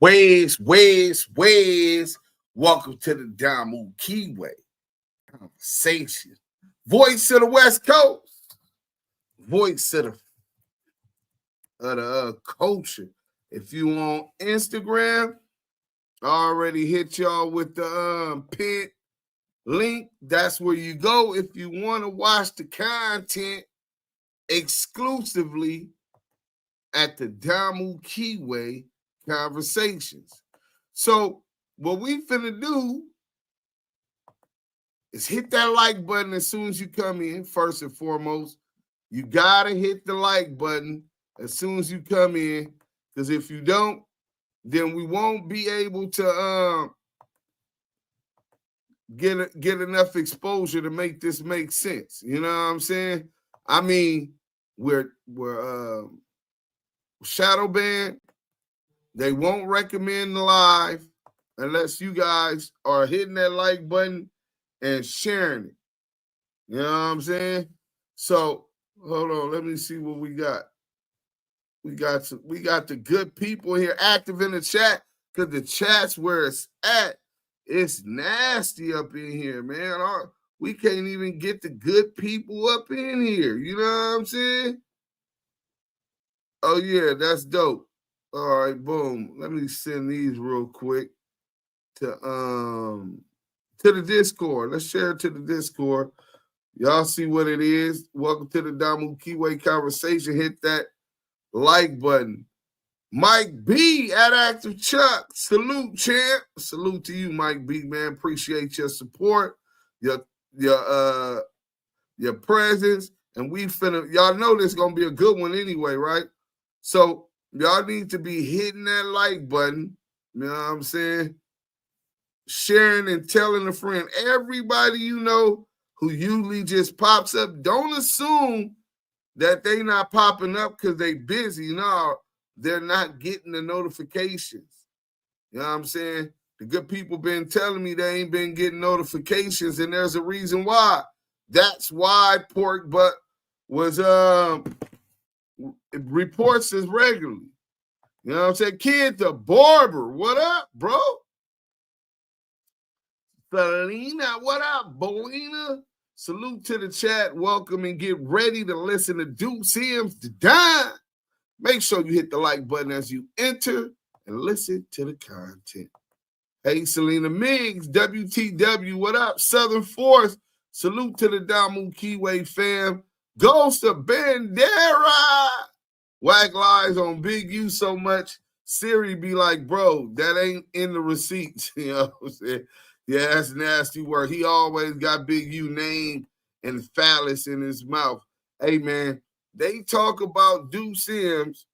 Ways. Welcome to the Damu Kiwe Conversations. Voice of the West Coast. Voice of the culture. If you on Instagram, I already hit y'all with the pin link. That's where you go if you want to watch the content exclusively at the Damu Kiwe Conversations. So what we finna do is hit that like button as soon as you come in. First and foremost, you gotta hit the like button as soon as you come in, because if you don't, then we won't be able to get enough exposure to make this make sense. You know what I'm saying? I mean, we're shadow banned. They won't recommend the live unless you guys are hitting that like button and sharing it. You know what I'm saying? So hold on, let me see what we got. We got the good people here active in the chat, because the chat's where it's at. It's nasty up in here, man. We can't even get the good people up in here. You know what I'm saying? Oh yeah, that's dope. All right, boom. Let me send these real quick to the Discord. Let's share it to the Discord. Y'all see what it is. Welcome to the Damu Kiwe Conversation. Hit that like button. Mike B at Active Chuck. Salute, champ. Salute to you, Mike B, man. Appreciate your support, your presence. And y'all know this is gonna be a good one anyway, right? So y'all need to be hitting that like button. You know what I'm saying? Sharing and telling a friend. Everybody you know who usually just pops up, don't assume that they not popping up because they busy. No, they're not getting the notifications. You know what I'm saying? The good people been telling me they ain't been getting notifications, and there's a reason why. That's why Pork Butt was reports this regularly. You know what I'm saying? Kid the Barber, what up, bro? Selena, what up, Bolina? Salute to the chat. Welcome and get ready to listen to Duse M to die. Make sure you hit the like button as you enter and listen to the content. Hey, Selena Miggs, WTW, what up? Southern Force, salute to the Damu Kiwe fam. Ghost of Bandera. Wack lies on Big U so much, Siri be like, bro, that ain't in the receipts. You know what I'm saying? Yeah, that's nasty work. He always got Big U name and phallus in his mouth. Hey, man, they talk about Duse M's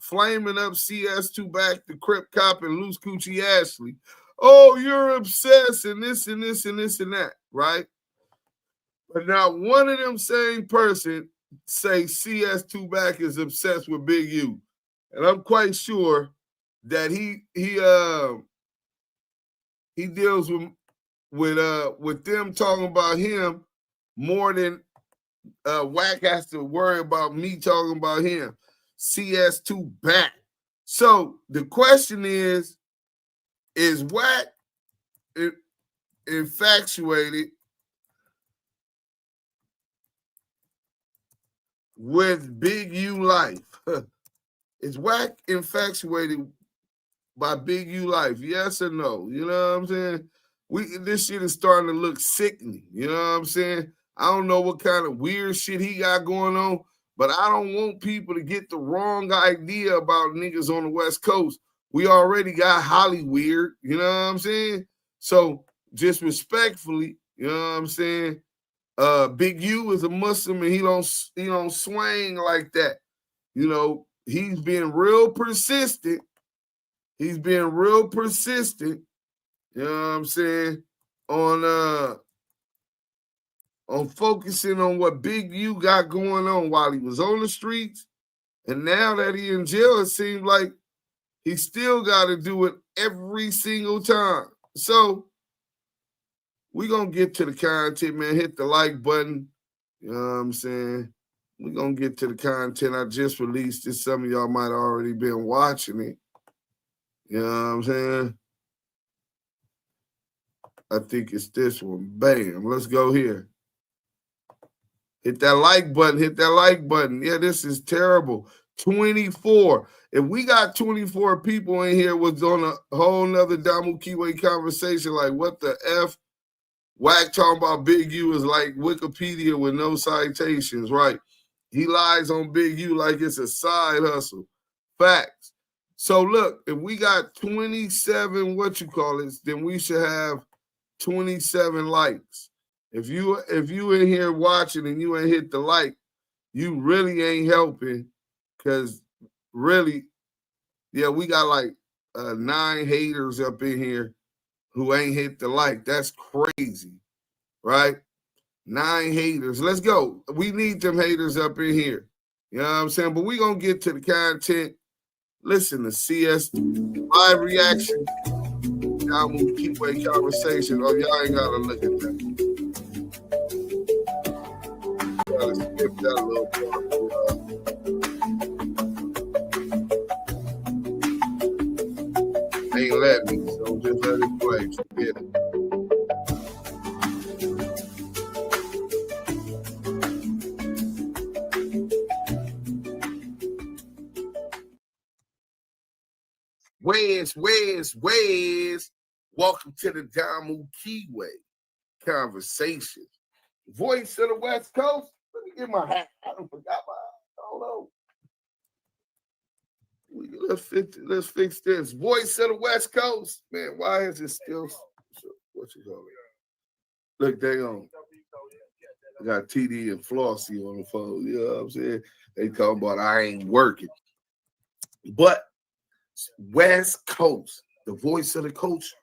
flaming up CS2 back to Crip Cop and Loose Coochie Ashley. Oh, you're obsessed and this and this and this and that, right? But not one of them same person say CS2 back is obsessed with Big U. And I'm quite sure that he deals with them talking about him more than Wack has to worry about me talking about him. CS2 back. So the question is Wack infatuated with Big U life? Is Wack infatuated by Big U life? Yes or no? You know what I'm saying? This shit is starting to look sickening. You know what I'm saying? I don't know what kind of weird shit he got going on, but I don't want people to get the wrong idea about niggas on the West Coast. We already got Holly weird. You know what I'm saying? So just respectfully, you know what I'm saying? Big U is a Muslim and he don't swing like that. You know, he's been real persistent. You know what I'm saying, on focusing on what Big U got going on while he was on the streets. And now that he in jail, it seems like he still got to do it every single time. So we're going to get to the content, man. Hit the like button. You know what I'm saying? We're going to get to the content. I just released this. Some of y'all might have already been watching it. You know what I'm saying? I think it's this one. Bam. Let's go here. Hit that like button. Hit that like button. Yeah, this is terrible. 24. If we got 24 people in here was on a whole nother Damu Kiwe conversation, like what the F? Wack talking about Big U is like Wikipedia with no citations, right? He lies on Big U like it's a side hustle. Facts. So look, if we got 27, then we should have 27 likes. If you in here watching and you ain't hit the like, you really ain't helping, because really, yeah, we got like 9 haters up in here who ain't hit the like. That's crazy, right? 9 haters. Let's go. We need them haters up in here. You know what I'm saying? But we going to get to the content. Listen to CS live reaction. Damu Kiwe Conversation. Oh, y'all ain't got to look at that. Gotta skip that little part. Ain't let me, so just let it play. Forget it. Where's? Welcome to the Damu Kiwe Conversations. Voice of the West Coast. Let me get my hat. I don't forgot my hat. Hold on. Let's fix this. Voice of the West Coast. Man, why is it still what you call it? Look, they on. I got TD and Flossie on the phone. You know what I'm saying? They talking about I ain't working. But West Coast, the voice of the culture.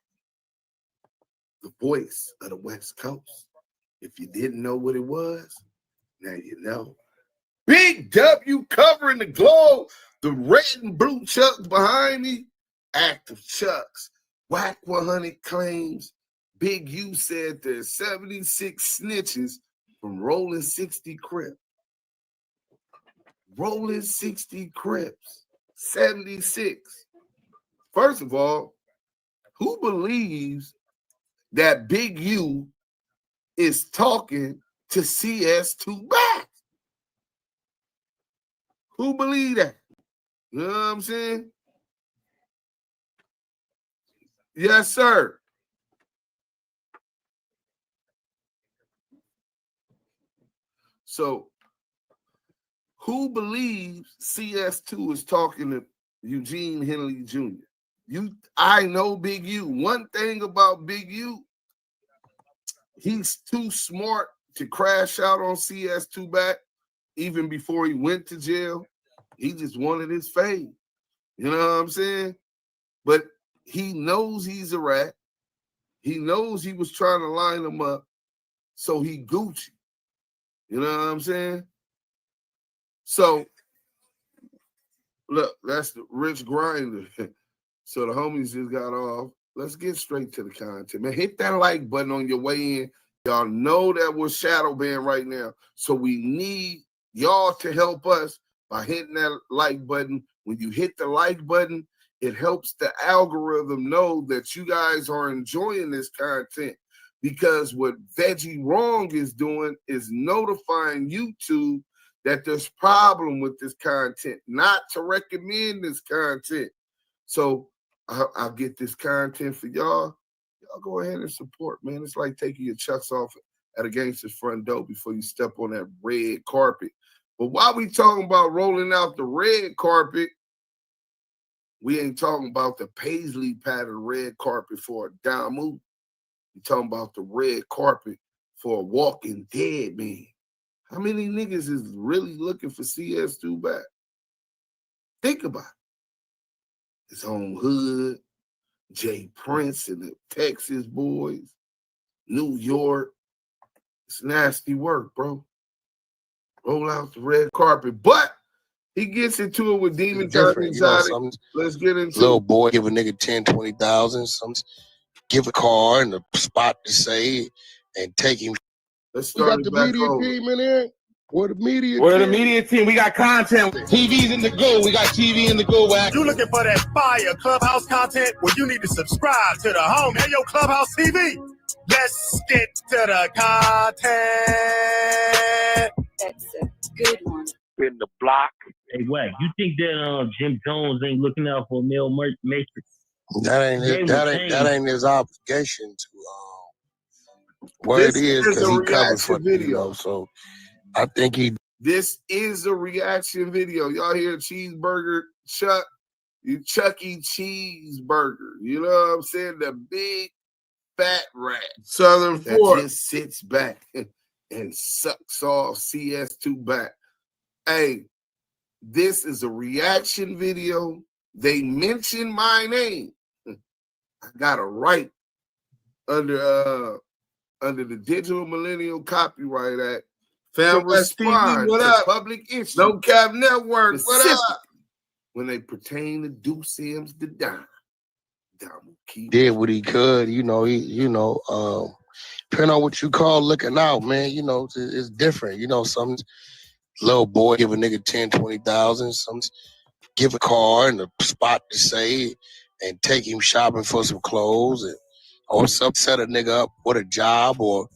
The voice of the West Coast. If you didn't know what it was, now you know. Big W covering the globe. The red and blue chucks behind me. Active chucks. WACK100 claims Big U said there's 76 snitches from rolling 60 Crips. Rolling 60 Crips. 76. First of all, who believes that Big U is talking to CS2 back? Who believe that? You know what I'm saying? Yes, sir. So, who believes CS2 is talking to Eugene Henley Jr.? I know Big U. One thing about Big U, he's too smart to crash out on CS2 back even before he went to jail. He just wanted his fame. You know what I'm saying? But he knows he's a rat. He knows he was trying to line him up, so he Gucci. You know what I'm saying? So, look, that's the rich grinder. So the homies just got off. Let's get straight to the content. Man, hit that like button on your way in. Y'all know that we're shadow banned right now. So we need y'all to help us by hitting that like button. When you hit the like button, it helps the algorithm know that you guys are enjoying this content. Because what Veggie Wrong is doing is notifying YouTube that there's problem with this content, not to recommend this content. So I'll get this content for y'all. Y'all go ahead and support, man. It's like taking your chucks off at a gangster's front door before you step on that red carpet. But while we talking about rolling out the red carpet, we ain't talking about the paisley pattern red carpet for a Damu. We talking about the red carpet for a walking dead man. How many niggas is really looking for CS2 back? Think about it. His own hood, Jay Prince and the Texas boys, New York. It's nasty work, bro. Roll out the red carpet. But he gets into it with Demon Time Exotic. Let's get into it. Little boy give a nigga 10, 20,000. Some give a car and a spot to say and take him. Let's start we got the BDP, man. Where the media We're the team? media team. We got content. TV's in the go. We got TV in the go, Wack. You looking for that fire Clubhouse content? Well, you need to subscribe to the home. Hey, yo, Clubhouse TV. Let's get to the content. That's a good one. In the block. Hey, Wack, you think that Jim Jones ain't looking out for Mel Murder? That ain't his obligation to what This it is is because a he covered for reaction video. You know, so I think he. This is a reaction video. Y'all hear cheeseburger Chuck? You Chuck E. Cheeseburger. You know what I'm saying? The big fat rat. Southern that just sits back and sucks off CS2 back. Hey, this is a reaction video. They mention my name. I got a right under the Digital Millennial Copyright Act. Fan respond to public interest. No Cap Network. What up? When they pertain to Duse M's the Damu Kiwe. Did what he could, depending on what you call looking out, man, it's different. Some little boy give a nigga 10, 20,000, some give a car and a spot to say and take him shopping for some clothes or some set a nigga up with a job or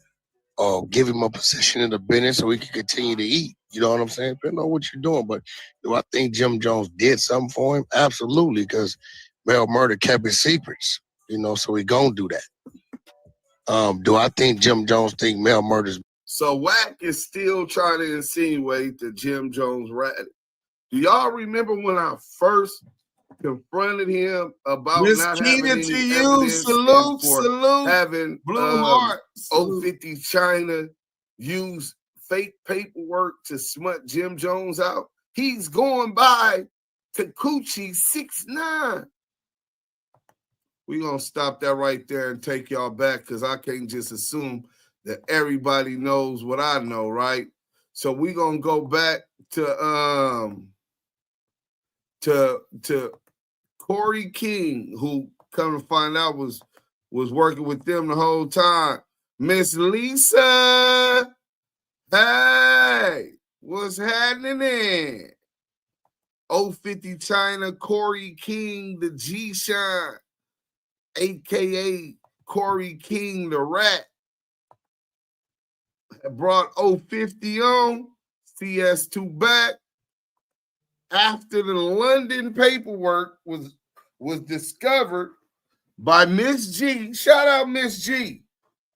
give him a position in the business so he can continue to eat. You know what I'm saying? Depending on what you're doing. But do I think Jim Jones did something for him? Absolutely, because Mel Murder kept his secrets, so he gonna do that. Do I think Jim Jones think Mel Murder's... So Wack is still trying to insinuate that Jim Jones ratted. Do y'all remember when I first confronted him about not having any evidence for having Blue Heart 050 China use fake paperwork to smut Jim Jones out? He's going by Takuchi 69. We're going to stop that right there and take y'all back because I can't just assume that everybody knows what I know, right? So we're going to go back to Corey King, who come to find out was working with them the whole time. Miss Lisa, hey, what's happening? 050 China, Corey King, the G-Shine, a.k.a. Corey King, the Rat, brought 050 on, CS2 back. After the London paperwork was discovered by Miss G. Shout out Miss G.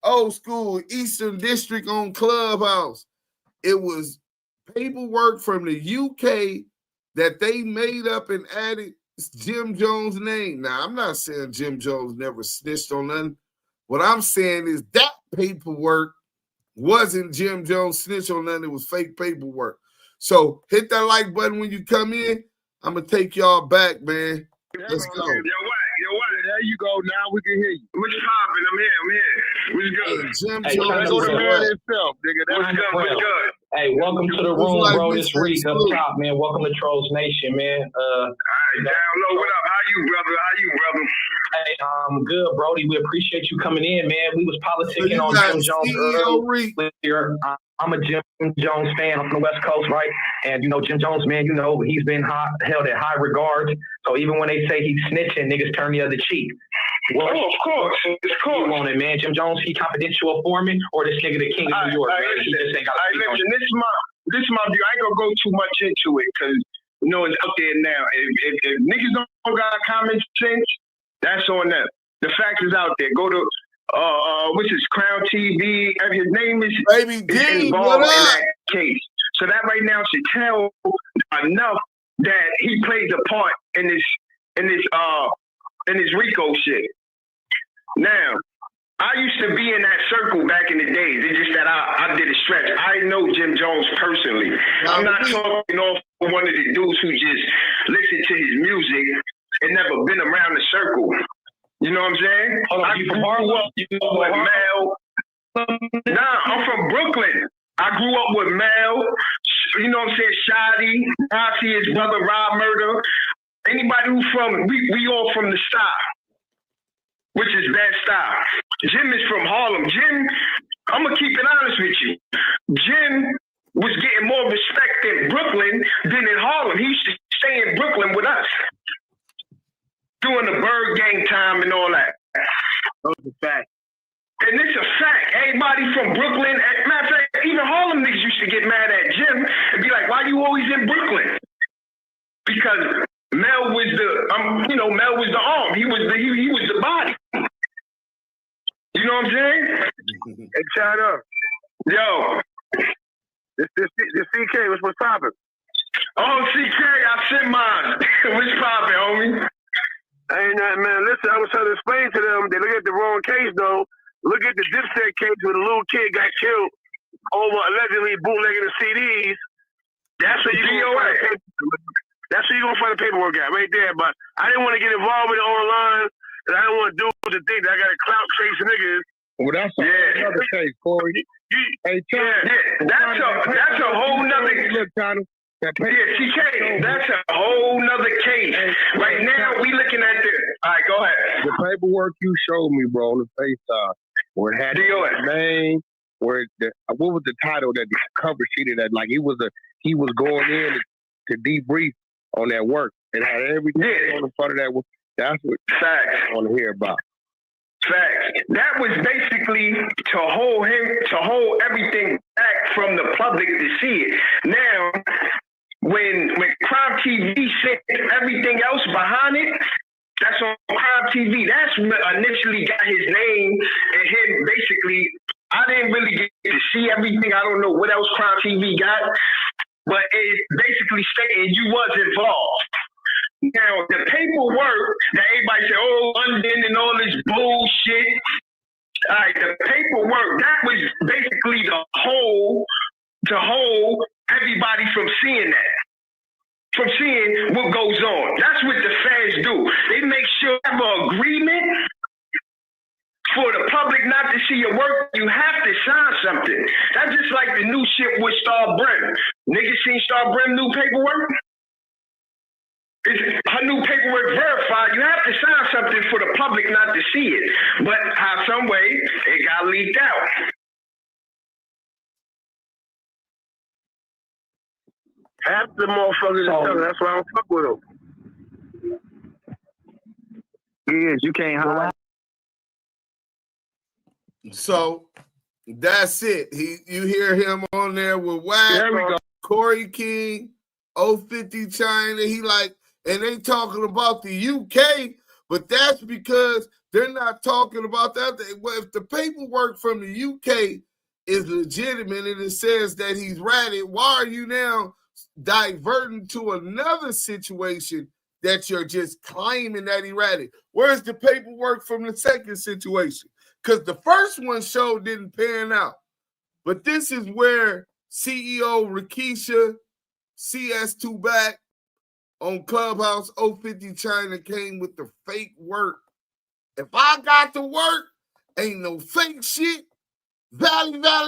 Old school Eastern District on Clubhouse. It was paperwork from the UK that they made up and added Jim Jones' name. Now, I'm not saying Jim Jones never snitched on nothing. What I'm saying is that paperwork wasn't Jim Jones snitch on nothing. It was fake paperwork. So hit that like button when you come in. I'm going to take y'all back, man. Let's go. Yo, Wack. There you go. Now we can hear you. What's poppin'? I'm here. What's good? Hey, Jim Jones. Go to man himself, nigga. What's good? Hey, welcome to the room, bro. This Reek up top, man. Welcome to Trolls Nation, man. All right, down low. What up? How you, brother? Hey, good, Brody. We appreciate you coming in, man. We was politicking on Jim Jones earlier. I'm a Jim Jones fan. I'm from the West Coast, right? And, Jim Jones, man, he's been held at high regard. So even when they say he's snitching, niggas turn the other cheek. Well, of course. You on it, man. Jim Jones, he confidential informant or this nigga the king of New York, man? He just ain't got listen, this is my view. I ain't going to go too much into it because, it's up there now. If niggas don't got common sense, that's on them. The fact is out there. Go to which is Crown TV. His name is Baby D. Involved in that case. So that right now should tell enough that he plays a part in this RICO shit. Now, I used to be in that circle back in the days. It's just that I did a stretch. I know Jim Jones personally. I'm not talking off one of the dudes who just listen to his music and never been around the circle. You know what I'm saying? I grew up with Mel. Nah, I'm from Brooklyn. I grew up with Mel. You know what I'm saying? Shadi, Posse, his brother Rob Murder. Anybody who we all from the style, which is bad style. Jim is from Harlem. Jim, I'm gonna keep it honest with you. Jim was getting more respect in Brooklyn than in Harlem. He used to stay in Brooklyn with us, doing the Bird Gang time and all that. That's a fact. And it's a fact. Everybody from Brooklyn, matter of fact, even Harlem niggas used to get mad at Jim and be like, "Why you always in Brooklyn?" Because Mel was Mel was the arm. He was the body. You know what I'm saying? Hey, shout out. Yo. This CK, what's poppin'? Oh, CK, I sent mine. What's poppin', homie? Ain't nothing, man. Listen, I was trying to explain to them. They look at the wrong case, though. Look at the Dipset case where the little kid got killed over allegedly bootlegging the CDs. That's where you're gonna find the paperwork at right there. But I didn't want to get involved with it online, and I didn't want to do the thing that I got to clout chase niggas. Well, that's another case, Corey. Hey, that's a whole nother. Look, Tony. CK, that's a whole nother case. Right now, we looking at this. All right, go ahead. The paperwork you showed me, bro, on the FaceTime, where it had his name, what was the title that the cover sheet of that? Like he was going in to debrief on that work and had everything on the front of that. That's what I want to hear about. Facts. That was basically to hold everything back from the public to see it. Now, when Crime TV sent everything else behind it, that's on Crime TV. That's what initially got his name and him basically. I didn't really get to see everything. I don't know what else Crime TV got, but it's basically stating you was involved. Now, the paperwork that everybody said, oh, London and all this bullshit. All right, the paperwork, that was basically to hold everybody from seeing that, from seeing what goes on. That's what the feds do. They make sure you have an agreement for the public not to see your work. You have to sign something. That's just like the new shit with Star Brim. Niggas seen Star Brim new paperwork? Her new paperwork verified. You have to sign something for the public not to see it. But how some way it got leaked out. Half the motherfuckers, that's why I don't fuck with them. Yes, you can't hide. So that's it. You hear him on there with Wack, Corey King, 050 China. He like, and they talking about the UK, but that's because they're not talking about that. Well, if the paperwork from the UK is legitimate and it says that he's ratted, why are you now diverting to another situation that you're just claiming that he ratted? Where's the paperwork from the second situation? Because the first one show didn't pan out. But this is where CEO Rikisha, CS2 back on Clubhouse, 050 China came with the fake work. If I got to work, ain't no fake shit. Valley. You know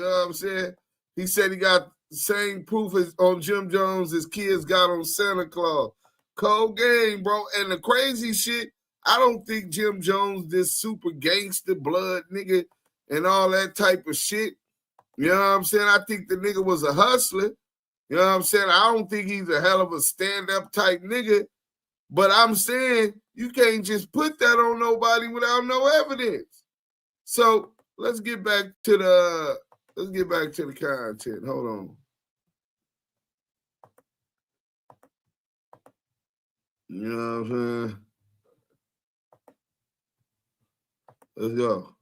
what I'm saying? He said he got the same proof as on Jim Jones as kids got on Santa Claus. Cold game, bro. And the crazy shit, I don't think Jim Jones, this super gangster blood nigga and all that type of shit. You know what I'm saying? I think the nigga was a hustler. You know what I'm saying? I don't think he's a hell of a stand-up type nigga. But I'm saying you can't just put that on nobody without no evidence. So let's get back to the content. Hold on. You know what I'm saying? Let's go.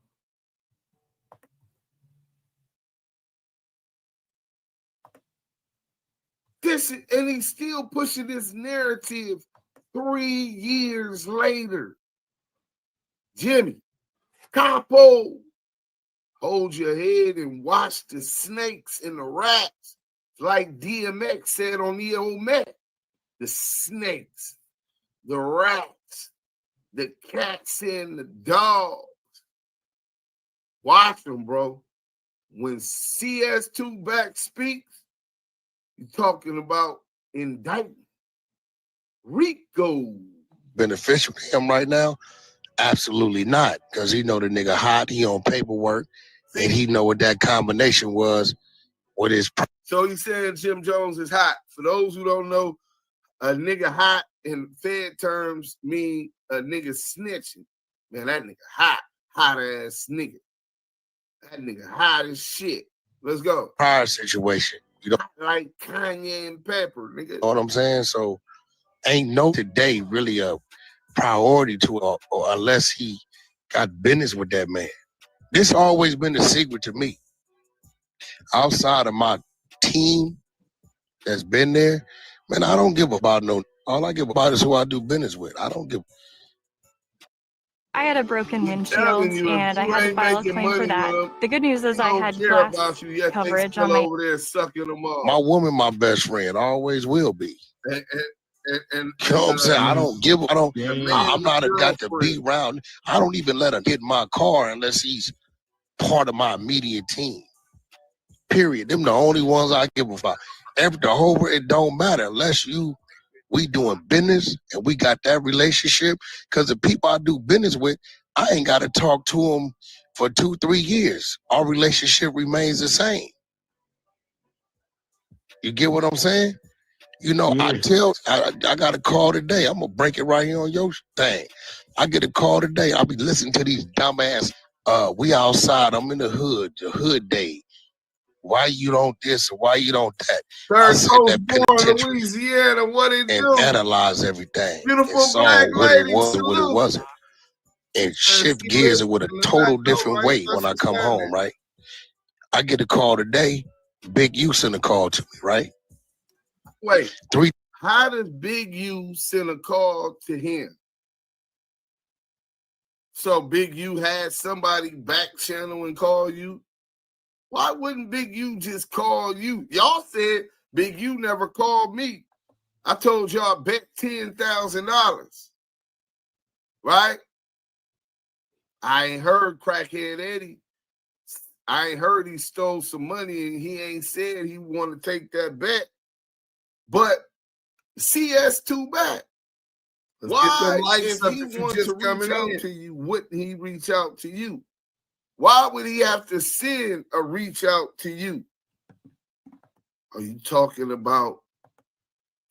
And he's still pushing this narrative 3 years later. Jimmy, capo, hold your head and watch the snakes and the rats, like DMX said on the old Met. The snakes, the rats, the cats and the dogs. Watch them, bro. When CS2 back speaks, you're talking about indictment. Rico. Beneficial to him right now? Absolutely not. Because he know the nigga hot, he on paperwork, and he know what that combination was what is. So he's saying Jim Jones is hot. For those who don't know, a nigga hot in Fed terms mean a nigga snitching. Man, that nigga hot ass nigga. That nigga hot as shit. Let's go. Prior situation. You know, like Kanye and Pepper, nigga. You know what I'm saying? So ain't no today really a priority to it or unless he got business with that man. This always been the secret to me. Outside of my team that's been there, man, I don't give about no. All I give about is who I do business with. I don't give. I had a broken windshield and I had to file a claim for that. The good news is I had glass coverage on my... over there sucking them off. My woman, my best friend, always will be. And you know what I'm saying? I'm not a got to be around. I don't even let her get in my car unless he's part of my immediate team. Period. Them the only ones I give a fuck. The whole it don't matter unless we doing business and we got that relationship. Because the people I do business with, I ain't got to talk to them for 2-3 years. Our relationship remains the same. You get what I'm saying? You know, yeah. I got a call today. I'm going to break it right here on your thing. I get a call today. I'll be listening to these dumbass, we outside, I'm in the hood day. Why you don't this or why you don't that? I said that penitentiary Louisiana, what it and do? Analyze everything. Beautiful and black what lady, it was and what it wasn't. And shift gears with a total different way when I come home, right? I get a call today. Big U sent a call to me, right? Wait, how does Big U send a call to him? So Big U had somebody back channel and call you? Why wouldn't Big U just call you? Y'all said Big U never called me. I told y'all bet $10,000. Right? I ain't heard Crackhead Eddie. I ain't heard he stole some money and he ain't said he want to take that bet. But CS too bad. Why, if he wants to reach out to you, wouldn't he reach out to you? Why would he have to send a reach out to you? Are you talking about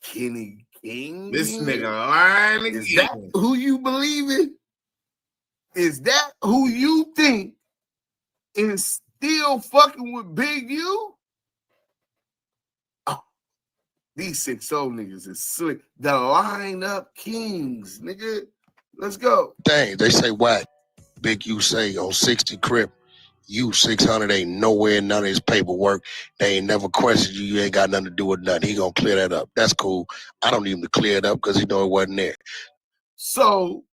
Kenny King? This nigga lying again. Is that who you believe in? Is that who you think is still fucking with Big U? Oh, these 6-0 niggas is slick. The lineup kings, nigga. Let's go. Dang, they say Wack. Big U say on 60 Crip, you 600 ain't nowhere, none of his paperwork. They ain't never questioned you. You ain't got nothing to do with nothing. He gonna clear that up. That's cool. I don't need him to clear it up because he know it wasn't there. So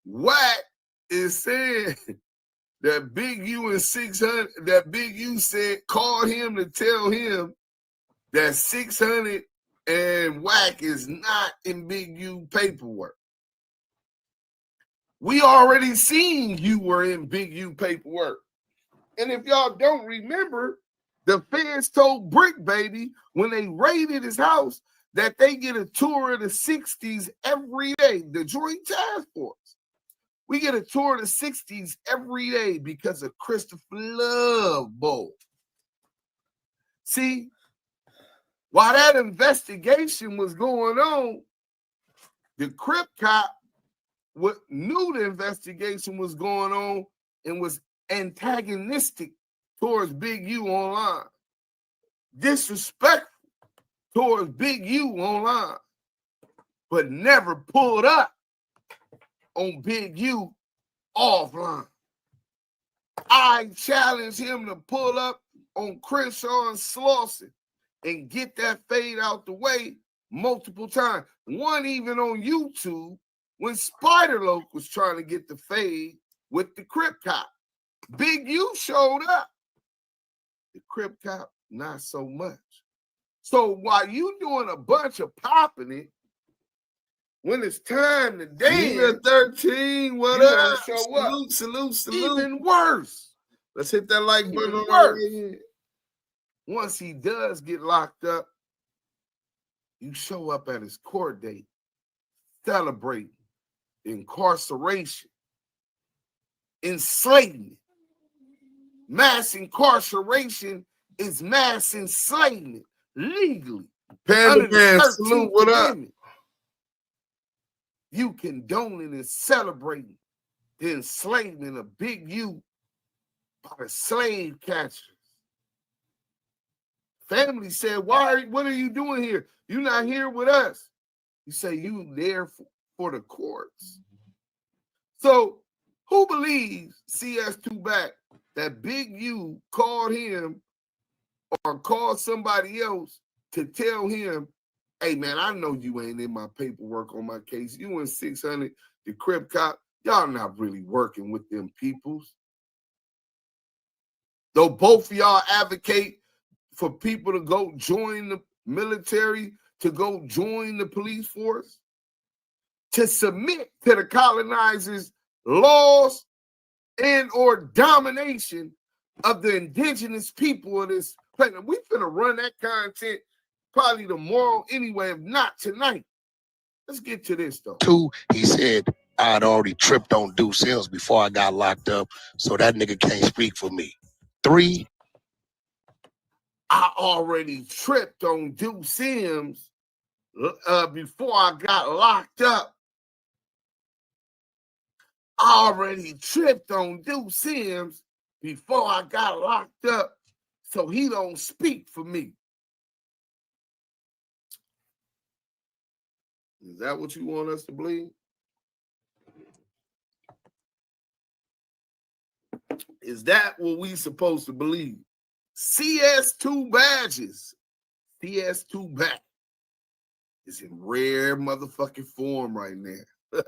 Wack is saying that Big U and 600, that Big U said, called him to tell him that 600 and Wack is not in Big U paperwork. We already seen you were in Big U paperwork. And if y'all don't remember, the feds told Brick Baby when they raided his house that they get a tour of the 60s every day, the Joint Task Force. We get a tour of the 60s every day because of Christopher Love Bowl. See, while that investigation was going on, the Crip cop knew the investigation was going on and was antagonistic towards Big U online. Disrespectful towards Big U online, but never pulled up on Big U offline. I challenge him to pull up on Crenshaw and Slauson and get that fade out the way multiple times. One even on YouTube when Spider-Loke was trying to get the fade with the Crip cop. Big U showed up. The Crip cop, not so much. So while you doing a bunch of popping it, when it's time to dance, 13, what up? Show up. Salute. Even worse. Let's hit that like button on worse. Once he does get locked up, you show up at his court date, celebrating incarceration, enslavement, mass incarceration is mass enslavement legally. Panda Man, salute, what up? You condoning and celebrating the enslavement of Big U by the slave catchers. Family said, what are you doing here? You're not here with us. You say you there for the courts. So who believes CS2 back that Big U called him or called somebody else to tell him, hey, man, I know you ain't in my paperwork on my case. You and 600, the Crip cop, y'all not really working with them peoples. Though both of y'all advocate for people to go join the military, to go join the police force, to submit to the colonizers' laws and or domination of the indigenous people of this planet. We finna run that content probably tomorrow anyway, if not tonight. Let's get to this, though. 2, he said, I'd already tripped on Duse M before I got locked up, so that nigga can't speak for me. 3, I already tripped on Duse M before I got locked up. I already tripped on Duse M before I got locked up, so he don't speak for me. Is that what you want us to believe? Is that what we supposed to believe? CS2 badges. CS2 back is in rare motherfucking form right now.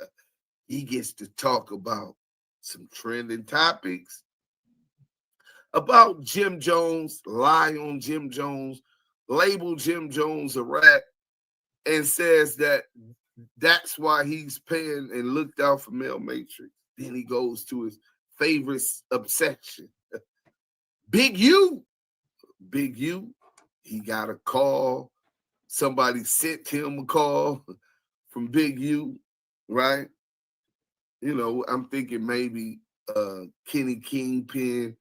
He gets to talk about some trending topics, about Jim Jones, lie on Jim Jones, label Jim Jones a rat, and says that that's why he's paying and looked out for Mel Matrix. Then he goes to his favorite obsession. Big U. Big U. He got a call. Somebody sent him a call from Big U, right? You know, I'm thinking maybe Kenny Kingpin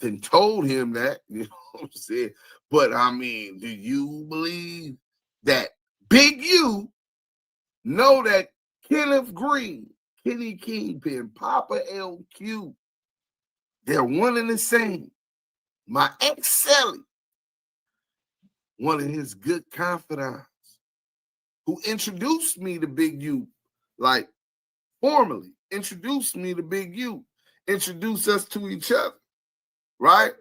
then told him that, you know what I'm saying? But I mean, do you believe that Big U know that Kenneth Green, Kenny Kingpin, Papa LQ, they're one and the same? My ex Sally, one of his good confidants, who introduced me to Big U, like formally introduced me to Big U, introduced us to each other, right?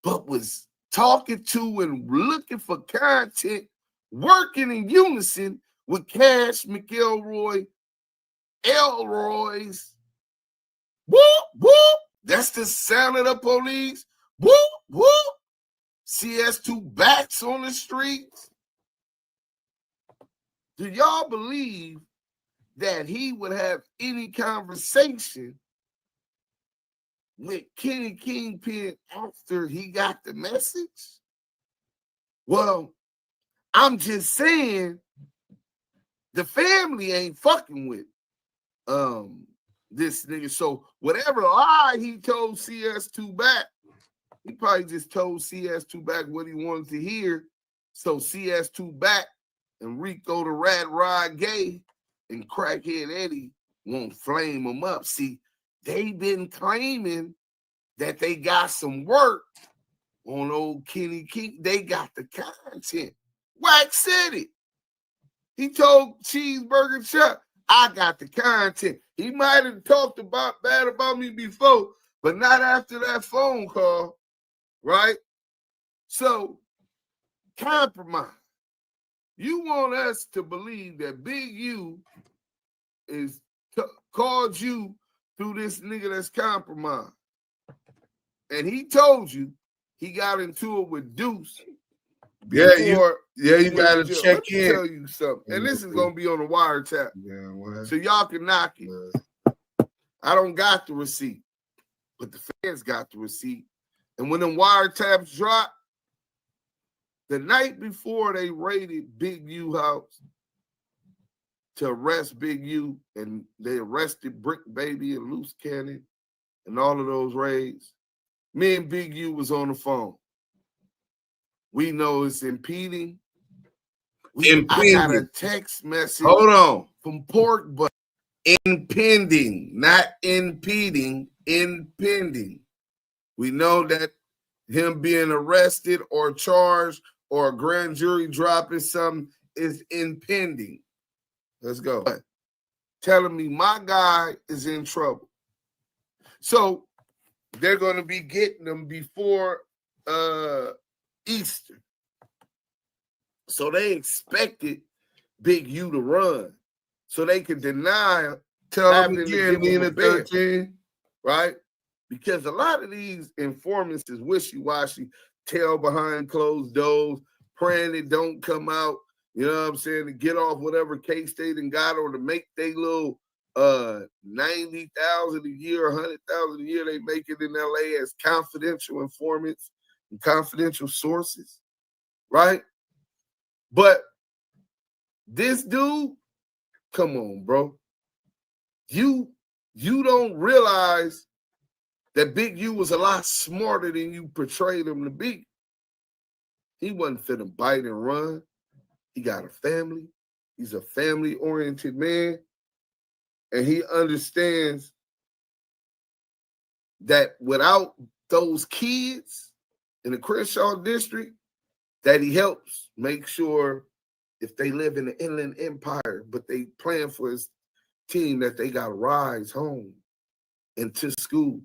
But was talking to and looking for content, working in unison with Cash McElroy, Elroy's. Whoop, whoop. That's the sound of the police. Whoop, whoop. CS2 backs on the streets. Do y'all believe that he would have any conversation with Kenny Kingpin after he got the message? Well, I'm just saying the family ain't fucking with this nigga. So whatever lie he told CS2 back, he probably just told CS2 back what he wanted to hear. So CS2 back and Rico the Rat Rod Gay and Crackhead Eddie won't flame him up. See, they been claiming that they got some work on old Kenny King. They got the content. Wack said it. He told Cheeseburger Chuck, I got the content. He might have talked bad about me before, but not after that phone call, right? So, compromise. You want us to believe that Big U is called you through this nigga that's compromised. And he told you he got into it with Duse. Yeah, you gotta check in. Tell you something. And this is gonna be on the wiretap. Yeah, well, so y'all can knock it. I don't got the receipt, but the fans got the receipt. And when them wiretaps drop, the night before they raided Big U house to arrest Big U, and they arrested Brick Baby and Loose Cannon and all of those raids, Me and Big U was on the phone. We know it's impeding. I got a text message. Hold on. From Pork, but impending, not impeding, impending. We know that him being arrested or charged or a grand jury dropping something is impending. Let's go. Telling me my guy is in trouble. So they're going to be getting him before Easter. So they expected Big U to run so they could deny Tell him again, Nina 13. Right? Because a lot of these informants is wishy-washy, tail behind closed doors, praying it don't come out, you know what I'm saying, to get off whatever case they done got or to make they little 90,000 a year, 100,000 a year they make it in LA as confidential informants and confidential sources, right? But this dude, come on, bro. You don't realize that Big U was a lot smarter than you portrayed him to be. He wasn't finna bite and run. He got a family. He's a family-oriented man. And he understands that without those kids in the Crenshaw district, that he helps make sure if they live in the Inland Empire, but they plan for his team that they got rides home and to school.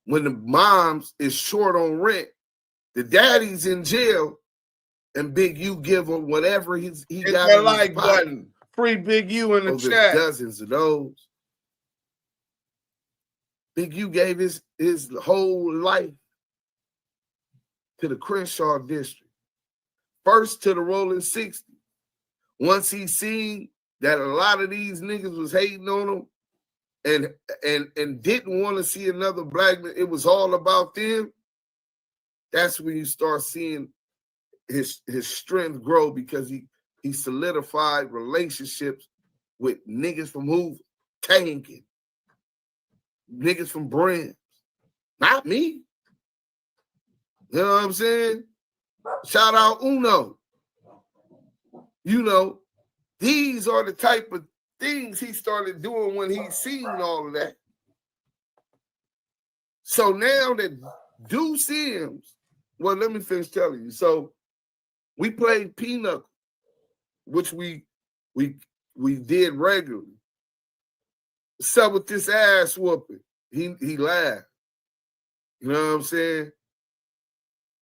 When the moms is short on rent, the daddy's in jail, and Big U give him whatever he got in like button. Free Big U in the chat. Dozens of those. Big U gave his whole life to the Crenshaw district. First to the Rolling 60. Once he seen that a lot of these niggas was hating on him and didn't want to see another black man, it was all about them. That's when you start seeing his strength grow, because he solidified relationships with niggas from Hoover, Tankin, niggas from Brand. Not me. You know what I'm saying? Shout out Uno. You know, these are the type of things he started doing when he seen all of that. So now that Duse M, well, let me finish telling you. So we played Pinochle, which we did regularly. What's up with this ass whooping? He laughed. You know what I'm saying?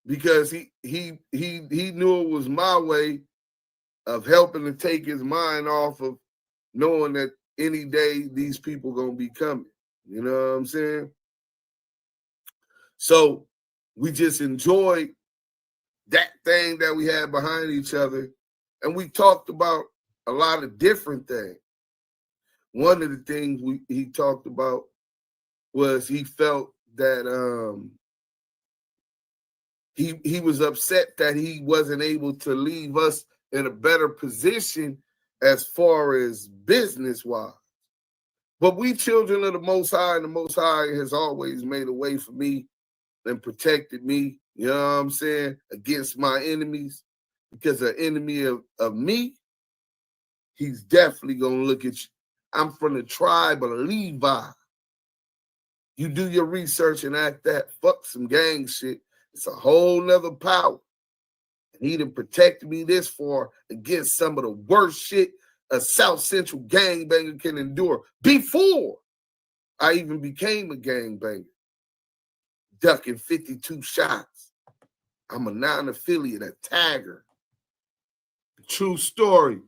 Because he knew it was my way of helping to take his mind off of knowing that any day these people gonna be coming. You know what I'm saying? So we just enjoyed that thing that we had behind each other, and we talked about a lot of different things. One of the things he talked about was he felt that he was upset that he wasn't able to leave us in a better position as far as business-wise. But we children of the Most High, and the Most High has always made a way for me and protected me, you know what I'm saying, against my enemies. Because an enemy of me, he's definitely going to look at you. I'm from the tribe of Levi. You do your research and act that, fuck some gang shit. It's a whole nother power. And he done protected me this far against some of the worst shit a South Central gangbanger can endure before I even became a gangbanger. Ducking 52 shots. I'm a non-affiliate, a tagger. True story.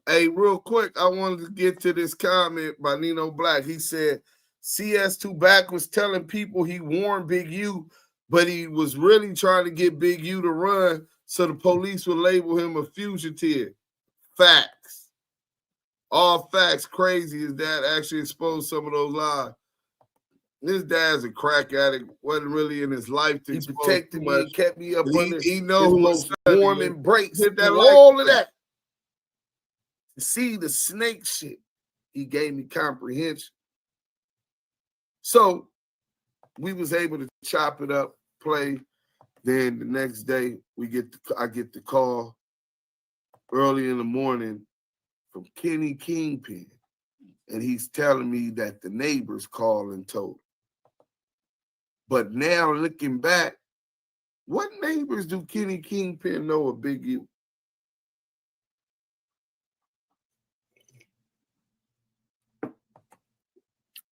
Hey, real quick, I wanted to get to this comment by Nino Black. He said, CS2 Back was telling people he warned Big U, but he was really trying to get Big U to run so the police would label him a fugitive. Facts. All facts. Crazy is that actually exposed some of those lies. This dad's a crack addict. Wasn't really in his life to he protected me and kept me up under he know who was warm embrace. Hit that all of that. See the snake shit. He gave me comprehension. So we was able to chop it up, play. Then the next day, I get the call early in the morning from Kenny Kingpin, and he's telling me that the neighbors called and told. But now looking back, what neighbors do Kenny Kingpin know of Big U?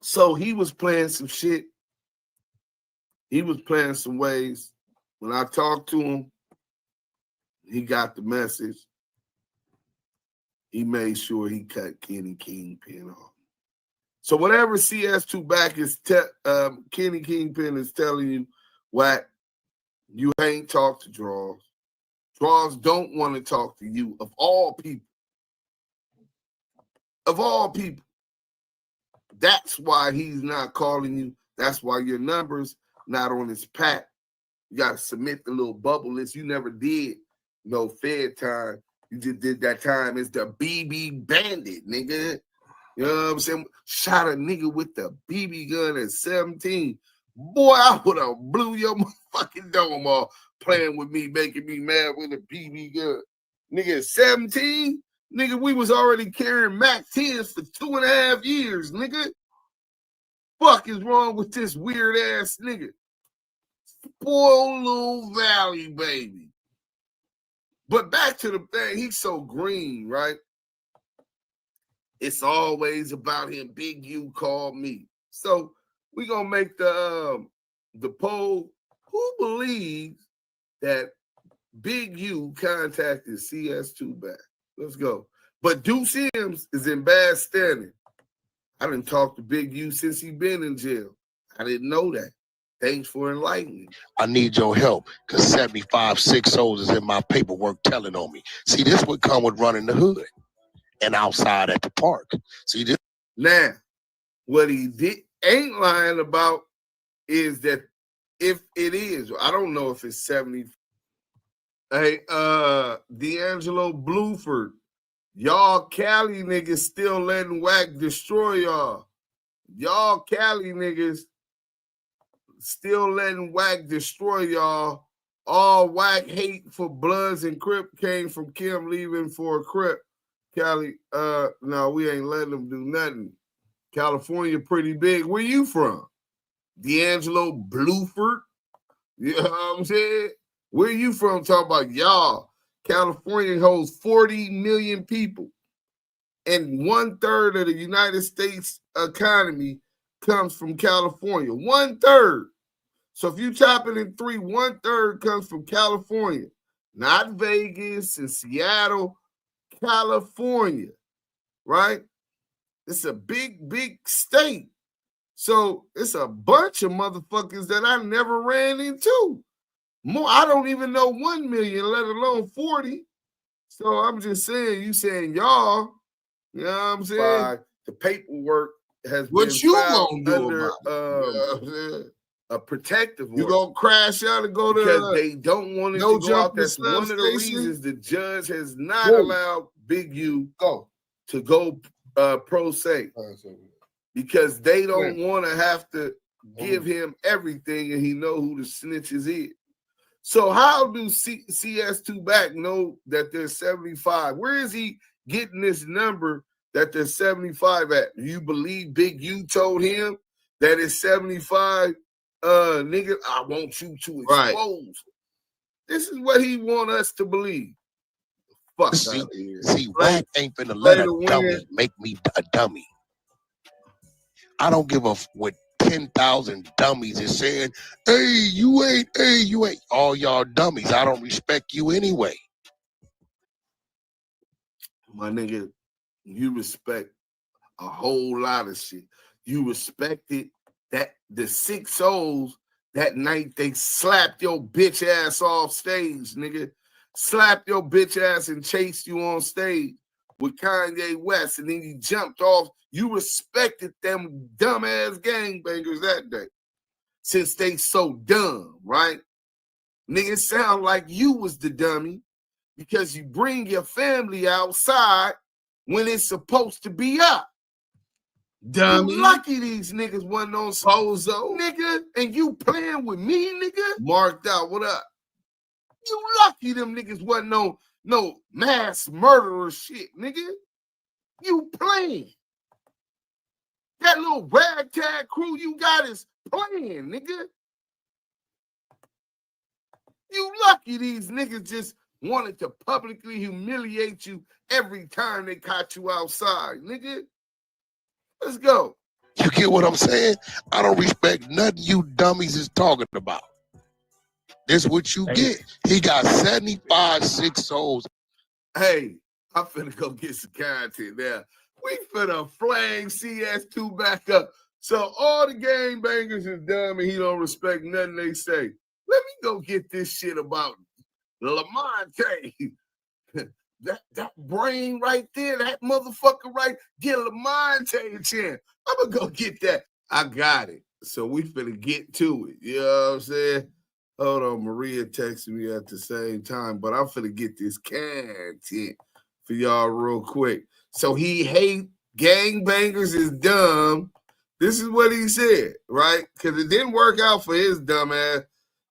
So he was playing some shit. He was playing some ways. When I talked to him, he got the message. He made sure he cut Kenny Kingpin off. So whatever CS2 back is, Kenny Kingpin is telling you, Wack, you ain't talked to Draws. Draws don't want to talk to you, of all people. Of all people. That's why he's not calling you. That's why your number's not on his pack. You got to submit the little bubble list. You never did no Fed time. You just did that time. It's the BB Bandit, nigga. You know what I'm saying? Shot a nigga with the BB gun at 17. Boy, I would have blew your motherfucking dome off playing with me, making me mad with a BB gun. Nigga, at 17? Nigga, we was already carrying Mac 10s for 2.5 years, nigga. Fuck is wrong with this weird ass nigga? Spoiled little Valley, baby. But back to the thing, he's so green, right? It's always about him. Big U called me. So we're gonna make the poll. Who believes that Big U contacted CS2 back? Let's go. But Duse M is in bad standing. I didn't talk to Big U since he been in jail. I didn't know that. Thanks for enlightening. I need your help because 75 6-0 is in my paperwork telling on me. See, this would come with running the hood and outside at the park. See this? Now, what he ain't lying about is that if it is, I don't know if it's 70. Hey, D'Angelo Bluford, y'all Cali niggas still letting Wack destroy y'all. Y'all Cali niggas still letting Wack destroy y'all. All Wack hate for Bloods and Crip came from Kim leaving for a Crip. Cali, no, we ain't letting them do nothing. California pretty big. Where you from? D'Angelo Bluford? You know what I'm saying? Where you from? Talk about y'all. California holds 40 million people. And 1/3 of the United States economy comes from California. 1/3. So if you chop it in 3, 1/3 comes from California. Not Vegas and Seattle, California, right? It's a big, big state. So it's a bunch of motherfuckers that I never ran into. More, I don't even know 1 million, let alone 40. So I'm just saying, you saying y'all, you know what I'm saying? The paperwork has been filed under a protective order. You gonna crash out and go to because they don't want it to go out. That's one of the reasons the judge has not allowed Big U to go pro se. Because they don't want to have to give him everything and he know who the snitches is. So how do CS2 back know that there's 75? Where is he getting this number that there's 75 at? Do you believe Big U told him that it's 75? Nigga, I want you to expose. Right. This is what he want us to believe. Fuck out of here. See, Wack ain't finna let a dummy make me a dummy. I don't give a what 10,000 dummies is saying, hey, you ain't. All y'all dummies. I don't respect you anyway. My nigga, you respect a whole lot of shit. You respected that the 6-0s that night they slapped your bitch ass off stage, nigga. Slapped your bitch ass and chased you on stage with Kanye West, and then you jumped off. You respected them dumbass gangbangers that day since they so dumb, right? Nigga, sound like you was the dummy because you bring your family outside when it's supposed to be up. Dummy. You lucky these niggas wasn't on Sozo, nigga, and you playing with me, nigga. Marked out, what up? You lucky them niggas wasn't on no mass murderer shit, nigga. You playing. That little ragtag crew you got is playing, nigga. You lucky these niggas just wanted to publicly humiliate you every time they caught you outside, nigga. Let's go. You get what I'm saying? I don't respect nothing you dummies is talking about. This what you get. He got 75 6 souls. Hey, I'm finna go get some content now. We finna flame CS2 back up. So all the gangbangers is dumb and he don't respect nothing they say. Let me go get this shit about Lamonte. that brain right there, that motherfucker right, get Lamonte a chance. I'm gonna go get that. I got it. So we finna get to it. You know what I'm saying? Hold on, Maria texted me at the same time, but I'm finna get this content for y'all real quick. So he hate gangbangers is dumb. This is what he said, right? Because it didn't work out for his dumb ass.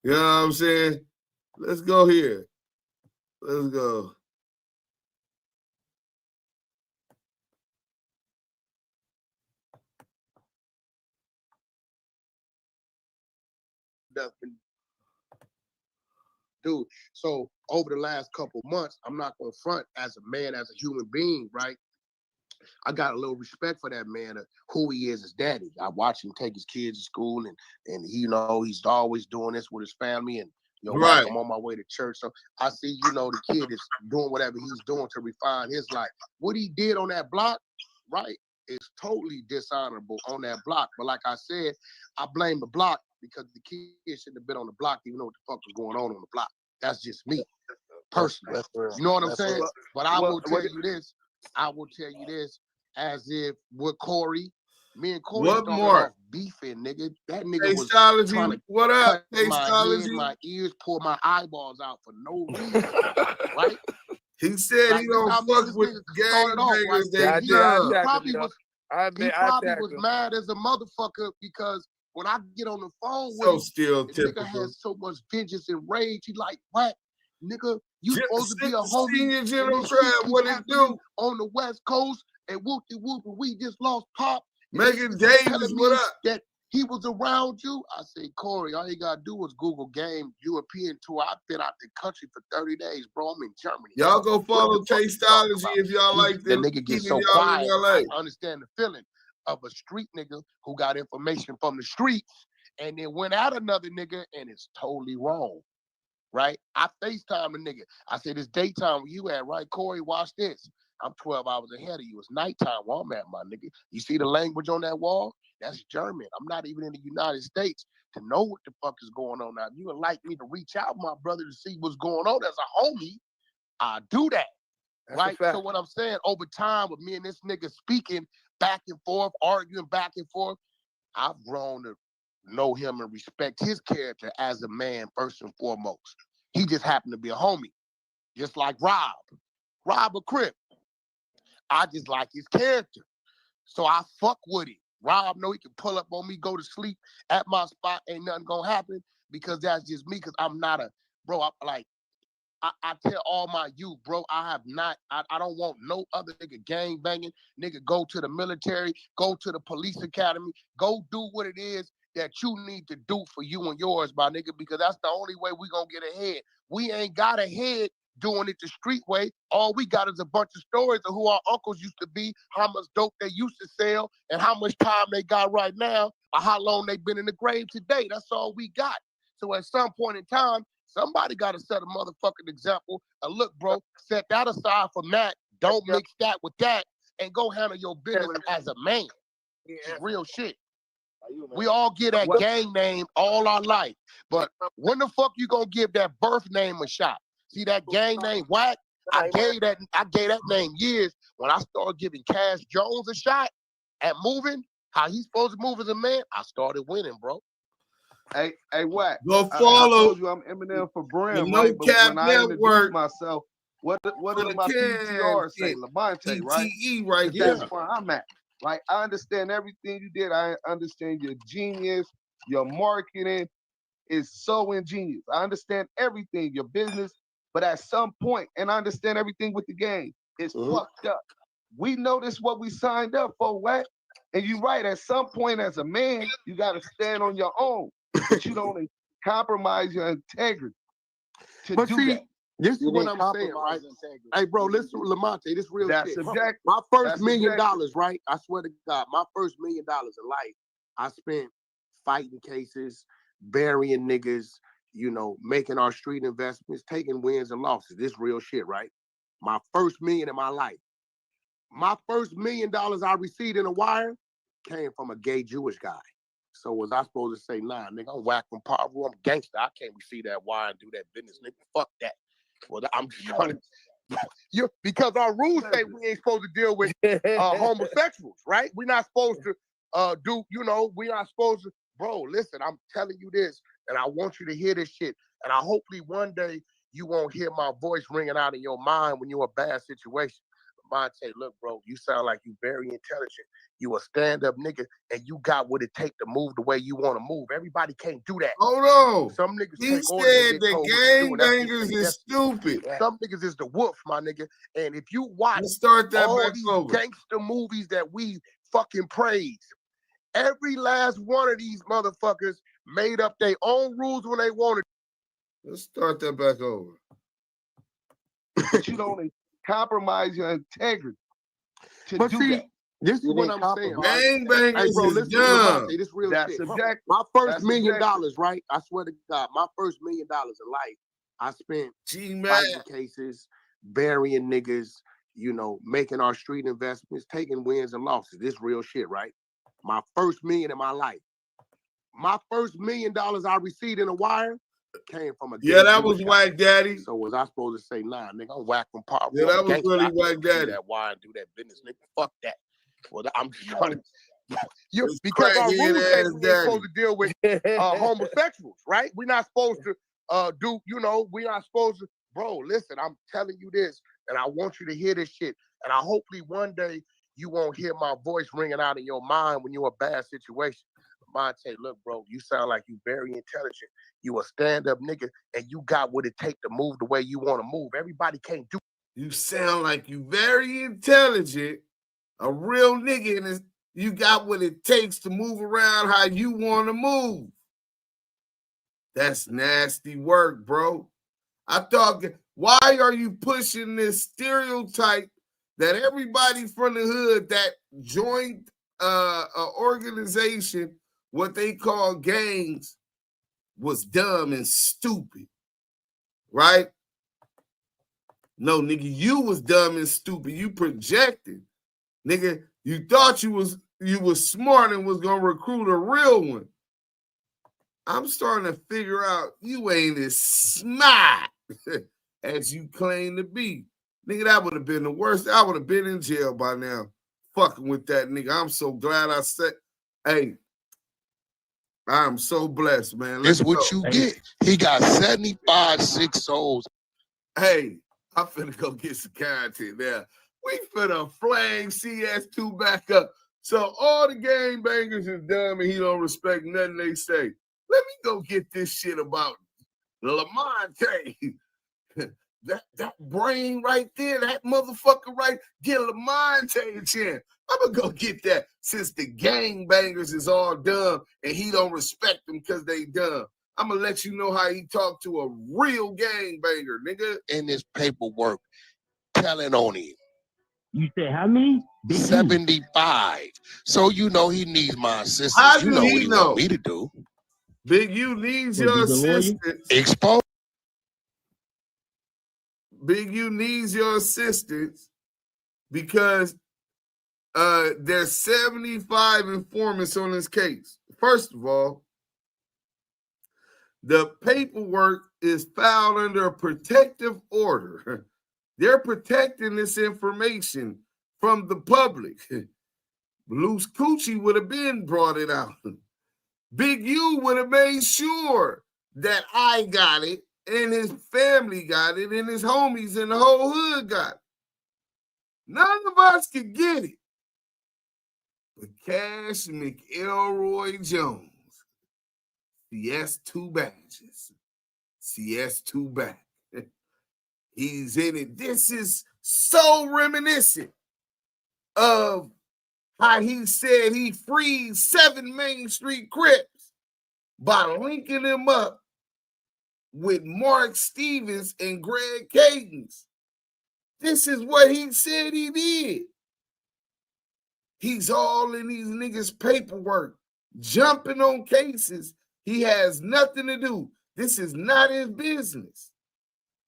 You know what I'm saying? Let's go here. Let's go. Dude, so over the last couple months, I'm not going to front as a man, as a human being, right? I got a little respect for that man, who he is as daddy. I watch him take his kids to school, and he, you know, he's always doing this with his family, and you know, right. I'm on my way to church. So I see, you know, the kid is doing whatever he's doing to refine his life. What he did on that block, right, is totally dishonorable on that block. But like I said, I blame the block because the kid shouldn't have been on the block, even know what the fuck was going on the block. That's just me, personally. You know what I'm saying? But I will tell you this. I will tell you this, as if with Corey, me and Corey started off beefing, nigga. That nigga was trying to cut my ears, pull my eyeballs out for no reason, right? He said like, he don't fuck with gangbangers. He probably was mad as a motherfucker because when I get on the phone with him, the nigga has so much vengeance and rage. He like, what? Nigga, you supposed to be a homie. General Crab, what it do? On the West Coast, and whoop-de-whoop, we just lost Pop. Megan Davis, what up? That he was around you. I say, Corey, all you got to do is Google game European tour. I've been out the country for 30 days, bro. I'm in Germany. Y'all go follow Tasteology if y'all like that. The nigga gets so quiet. I understand the feeling of a street nigga who got information from the streets and then went out another nigga and it's totally wrong, right? I FaceTime the nigga. I said, it's daytime where you at, right? Corey, watch this. I'm 12 hours ahead of you. It's nighttime where I'm at, my nigga. You see the language on that wall? That's German. I'm not even in the United States to know what the fuck is going on now. If you would like me to reach out, my brother, to see what's going on as a homie, I do that. That's right? So what I'm saying, over time with me and this nigga speaking back and forth, arguing back and forth, I've grown to know him and respect his character as a man first and foremost. He just happened to be a homie, just like Rob a Crip. I just like his character, so I fuck with him. Rob know he can pull up on me, go to sleep at my spot, ain't nothing gonna happen because that's just me. Because I'm not a bro. I tell all my youth, bro, I don't want no other nigga gang banging. Nigga, go to the military, go to the police academy, go do what it is that you need to do for you and yours, my nigga, because that's the only way we gonna get ahead. We ain't got ahead doing it the street way. All we got is a bunch of stories of who our uncles used to be, how much dope they used to sell, and how much time they got right now, or how long they been in the grave today. That's all we got. So at some point in time, somebody got to set a motherfucking example. And look, bro, set that aside from that. Don't mix that with that, and go handle your business as a man. It's real shit. We all get that gang name all our life, but when the fuck you gonna give that birth name a shot? See that gang name, Wack? I gave that name years. When I started giving Cash Jones a shot at moving, how he's supposed to move as a man, I started winning, bro. Hey, Wack. Go follow. I told you I'm Eminem for Brim, right? But when I introduce myself, what does my PTR say? Lamonte, right? Right that's where I'm at. Like, I understand everything you did. I understand your genius, your marketing is so ingenious. I understand everything, your business, but at some point, and I understand everything with the game, it's fucked up. We know this what we signed up for, Wack. And you're right, at some point as a man, you got to stand on your own, but you don't compromise your integrity to but do see, that. This is what I'm saying, right? Hey, bro, listen, Lamonte, this real That's shit. subjective. My first That's $1 million, subjective. right? I swear to God, my first $1 million in life, I spent fighting cases, burying niggas, you know, making our street investments, taking wins and losses. This real shit, right? My first $1 million in my life. My first $1 million I received in a wire came from a gay Jewish guy. So was I supposed to say, nah, nigga, I'm Wack from poverty, I'm gangster. I can't receive that wire and do that business, nigga. Fuck that. Well, I'm just trying to, because our rules say we ain't supposed to deal with homosexuals, right? We're not supposed to do, you know, we're not supposed to, bro, listen, I'm telling you this, and I want you to hear this shit. And I hopefully one day you won't hear my voice ringing out in your mind when you're in a bad situation. Monte, look, bro, you sound like you very intelligent. You a stand-up nigga, and you got what it take to move the way you want to move. Everybody can't do that. Hold on. Some niggas He take orders said and get told the what to do, and that's gangbangers just is stupid. Some niggas is the wolf, my nigga. And if you watch Let's start that all back these over. gangster movies that we fucking praise, every last one of these motherfuckers made up their own rules when they wanted. Let's start that back over. But you don't compromise your integrity to but do see, that. This is what I'm saying. Gangbangers hey, bro, is dumb. This real That's shit. subjective. My first That's $1 million, subjective. right? I swear to God, my first $1 million in life, I spent fighting cases, burying niggas, you know, making our street investments, taking wins and losses. This real shit, right? My first $1 million in my life. My first $1 million I received in a wire came from a that was Wack Daddy. So was I supposed to say, nah, nigga, I'm Wack from poverty. Yeah, that was really Wack Daddy. That wire and do that business, nigga. Fuck that. Well, I'm just trying to, It's because our crazy rules say ass we ain't daddy. supposed to deal with homosexuals, right? We're not supposed to do, you know, we're not supposed to, bro, listen, I'm telling you this, and I want you to hear this shit. And I hopefully one day you won't hear my voice ringing out in your mind when you're in a bad situation. Monte, look, bro, you sound like you very intelligent. You a stand-up nigga, and you got what it take to move the way you want to move. Everybody can't do. You sound like you very intelligent, a real nigga, and you got what it takes to move around how you want to move. That's nasty work, bro. I thought, why are you pushing this stereotype that everybody from the hood that joined an organization, what they call gangs, was dumb and stupid, right? No, nigga, you was dumb and stupid. You projected. Nigga, you thought you was smart and was gonna recruit a real one. I'm starting to figure out you ain't as smart as you claim to be. Nigga, that would have been the worst. I would have been in jail by now, fucking with that nigga. I'm so glad I said, hey, I'm so blessed, man. This is what you get. He got 75 6 souls. Hey, I'm finna go get some content now. We finna flame CS2 back up. So all the gangbangers is dumb and he don't respect nothing they say. Let me go get this shit about Lamonte. that brain right there, that motherfucker right, get Lamonte a chance. I'm gonna go get that since the gangbangers is all dumb and he don't respect them because they dumb. I'm gonna let you know how he talked to a real gangbanger, nigga. In this paperwork, telling on him. You said how many? 75. So you know he needs my assistance. How you do know he what he know? want me to do. Big U needs your assistance. Expose. Big U needs your assistance because there's 75 informants on this case. First of all, the paperwork is filed under a protective order. They're protecting this information from the public. Loose Coochie would have been brought it out. Big U would have made sure that I got it and his family got it and his homies and the whole hood got it. None of us could get it. But Cash McElroy Jones, CS2 badges, CS2 back. He's in it. This is so reminiscent of how he said he freed 7 Main Street Crips by linking them up with Mark Stevens and Greg Cadence. This is what he said he did. He's all in these niggas' paperwork, jumping on cases. He has nothing to do. This is not his business.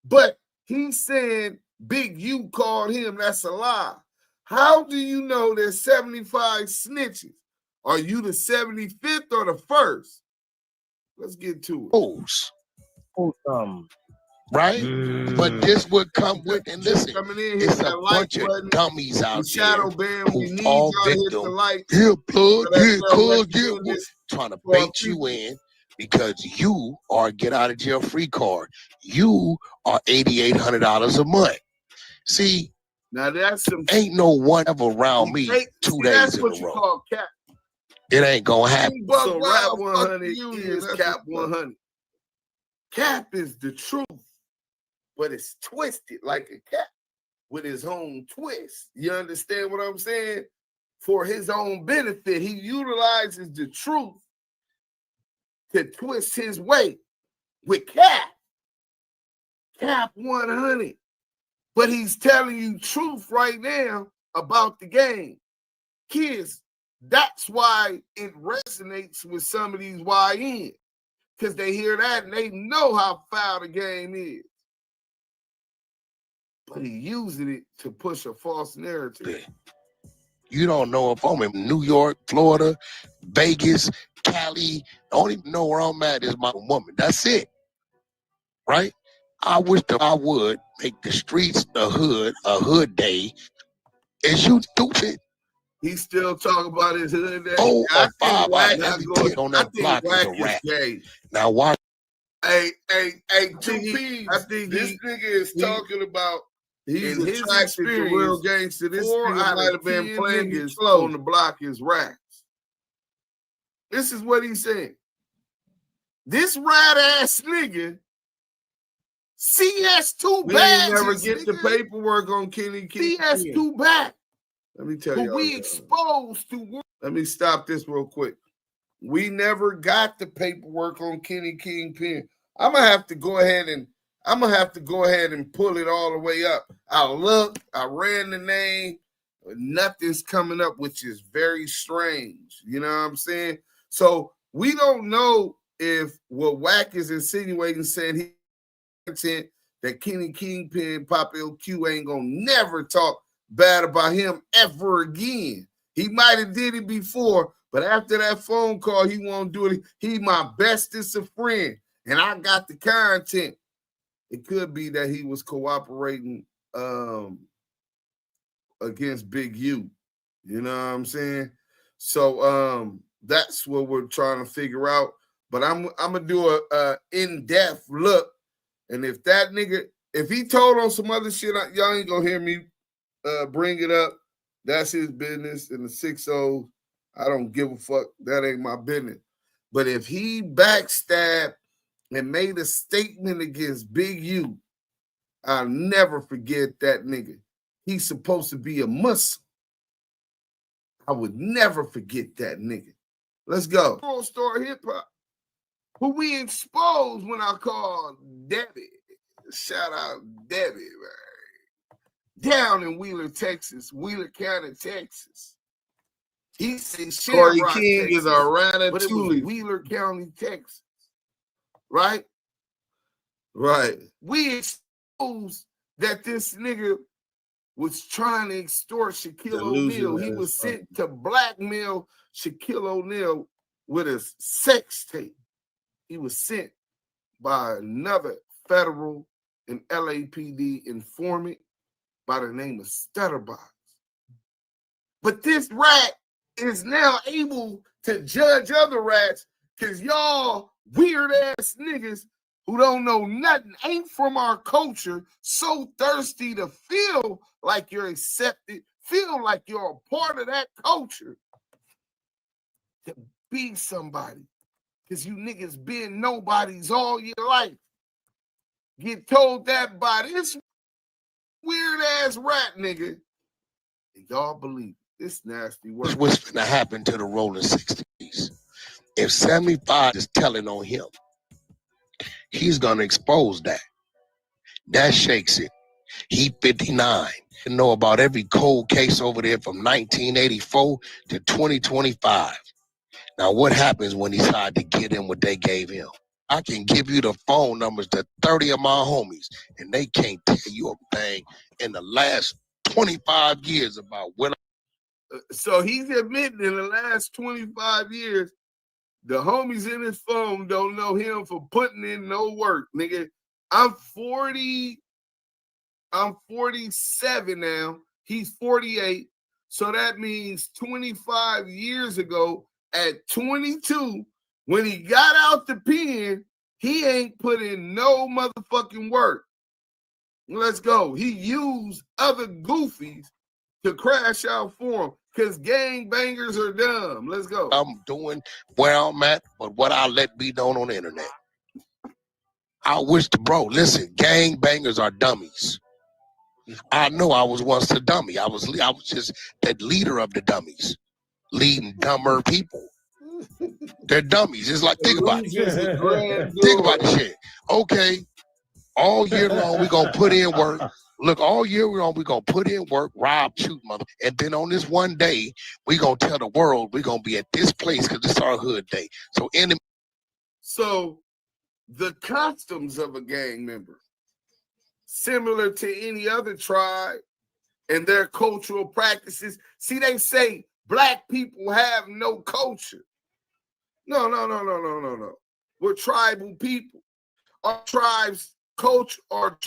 But he's saying Big U called him. That's a lie. How do you know there's 75 snitches? Are you the 75th or the first? Let's get to it. Right? But this would come with, and listen, it's a bunch of dummies out there who fall victim. Here, plug, here, cuz, here, trying to bait you in because you are get out of jail free card. You are $8,800 a month. See, now that's some ain't no one ever around me 2 days in a row. That's what you call cap. It ain't gonna happen. So Rap 100 is Cap 100. Cap is the truth, but it's twisted like a cap with his own twist. You understand what I'm saying? For his own benefit, he utilizes the truth to twist his way with Cap. Cap 100. But he's telling you truth right now about the game. Kids, that's why it resonates with some of these YNs. Because they hear that and they know how foul the game is. But he using it to push a false narrative. You don't know if I'm in New York, Florida, Vegas, Cali. I don't even know where I'm at is my woman. That's it. Right? I wish that I would make the streets a hood day. Is you stupid? He still talking about his hood day. Oh, a 5 out of every 10 on that block is a rat. Now why? Hey, I think this nigga is talking about he's attracted to real gangster. This nigga might have been playing his flow on the block is rats. This is what he's saying. This rat ass nigga, CS2 back. Never get the paperwork on Kenny King. CS2 back. Let me tell you. We exposed to. Let me stop this real quick. We never got the paperwork on Kenny Kingpin. I'm gonna have to go ahead and pull it all the way up. I ran the name, nothing's coming up, which is very strange. You know what I'm saying? So we don't know if what Wack is insinuating, saying he content that Kenny Kingpin, Pop LQ ain't gonna never talk bad about him ever again. He might have did it before, but after that phone call, he won't do it. He my bestest of friend, and I got the content. It could be that he was cooperating against Big U. You know what I'm saying? So that's what we're trying to figure out. But I'm gonna do a in-depth look, and if that nigga, if he told on some other shit, y'all ain't gonna hear me bring it up. That's his business. And the 6-0, I don't give a fuck. That ain't my business. But if he backstabbed and made a statement against Big U, I'll never forget that nigga. He's supposed to be a Muslim. I would never forget that nigga. Let's go. Full story hip hop. Who we exposed when I called Debbie. Shout out Debbie, man. Down in Wheeler, Texas, Wheeler County, Texas. He said Corey King Texas, is a ratatouille. Wheeler County, Texas. Right? Right. We exposed that this nigga was trying to extort Shaquille O'Neal. He was sent to blackmail Shaquille O'Neal with a sex tape. He was sent by another federal and LAPD informant by the name of Stutterbox. But this rat is now able to judge other rats because y'all weird-ass niggas who don't know nothing, ain't from our culture, so thirsty to feel like you're accepted, feel like you're a part of that culture, to be somebody. Because you niggas been nobodies all your life. Get told that by this weird-ass rat nigga. And y'all believe this nasty work. What's going to happen to the rolling 60s? If 75 is telling on him, he's going to expose that. That shakes it. He 59. You know about every cold case over there from 1984 to 2025. Now, what happens when he tried to get him what they gave him? I can give you the phone numbers to 30 of my homies, and they can't tell you a thing in the last 25 years about when. So he's admitting in the last 25 years, the homies in his phone don't know him for putting in no work, nigga. I'm 47 now. He's 48. So that means 25 years ago at 22, when he got out the pen, he ain't put in no motherfucking work. Let's go. He used other goofies to crash out for him because gangbangers are dumb. Let's go. I'm doing where I'm at, but what I let be known on the internet. I wish the bro, listen, gangbangers are dummies. I know I was once a dummy. I was just that leader of the dummies, leading dumber people. They're dummies. It's like, think about it. Think about the shit. Okay, all year long we gonna put in work. Look, all year long we gonna put in work, rob, shoot, mother, and then on this one day we gonna tell the world we gonna be at this place because it's our hood day. So the customs of a gang member, similar to any other tribe and their cultural practices. See, they say black people have no culture. No. We're tribal people. Our tribes' culture are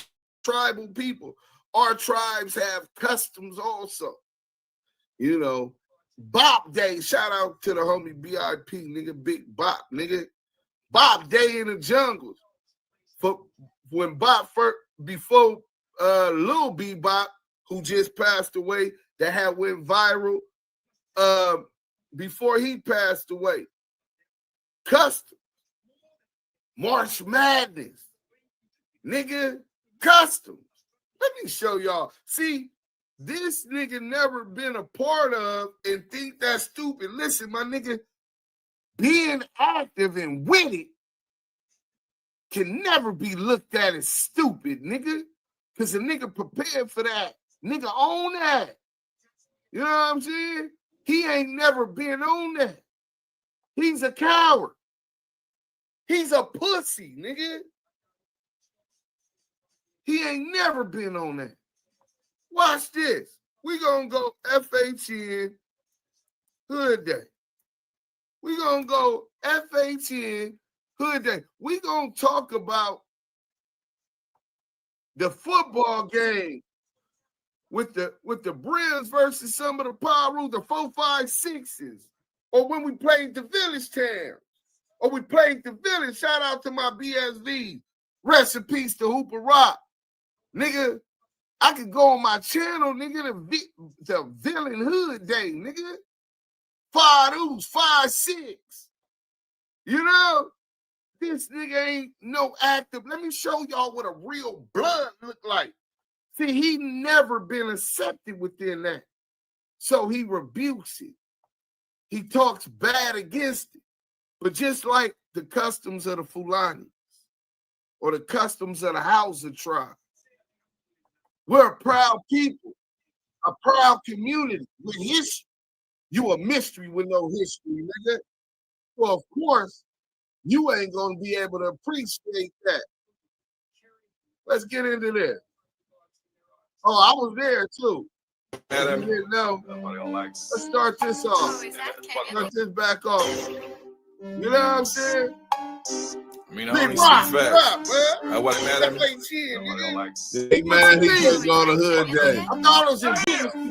tribal people. Our tribes have customs also. You know, Bop Day, shout out to the homie BIP, nigga, Big Bop, nigga. Bop Day in the jungles. For when Bop first, before Lil Bebop, who just passed away, that had went viral, before he passed away. Custom. March Madness. Nigga, customs. Let me show y'all. See, this nigga never been a part of and think that's stupid. Listen, my nigga, being active and witty can never be looked at as stupid, nigga. Because a nigga prepared for that. Nigga own that. You know what I'm saying? He ain't never been on that. He's a coward. He's a pussy, nigga. He ain't never been on that. Watch this. We gonna go FHN Hood Day. We gonna go FHN Hood Day. We gonna talk about the football game with the Brims versus some of the Paru, the 4-5-6s, or when we played the Village Town, or we played the Village. Shout out to my BSV. Rest in peace to Hooper Rock. Nigga, I could go on my channel, nigga, the Villain Hood Day, nigga. 5-2s, 5-6. You know? This nigga ain't no active. Let me show y'all what a real blood look like. See, he never been accepted within that. So he rebukes it. He talks bad against it. But just like the customs of the Fulani or the customs of the Hausa tribe, we're a proud people, a proud community with history. You a mystery with no history, nigga. Well, of course, you ain't going to be able to appreciate that. Let's get into this. Oh, I was there too. You didn't know. Let's start this off. Start this back off. You know what I'm saying? I mean, I only see facts. I wasn't mad at me. Big man, he took on the Hood Day. I thought it was in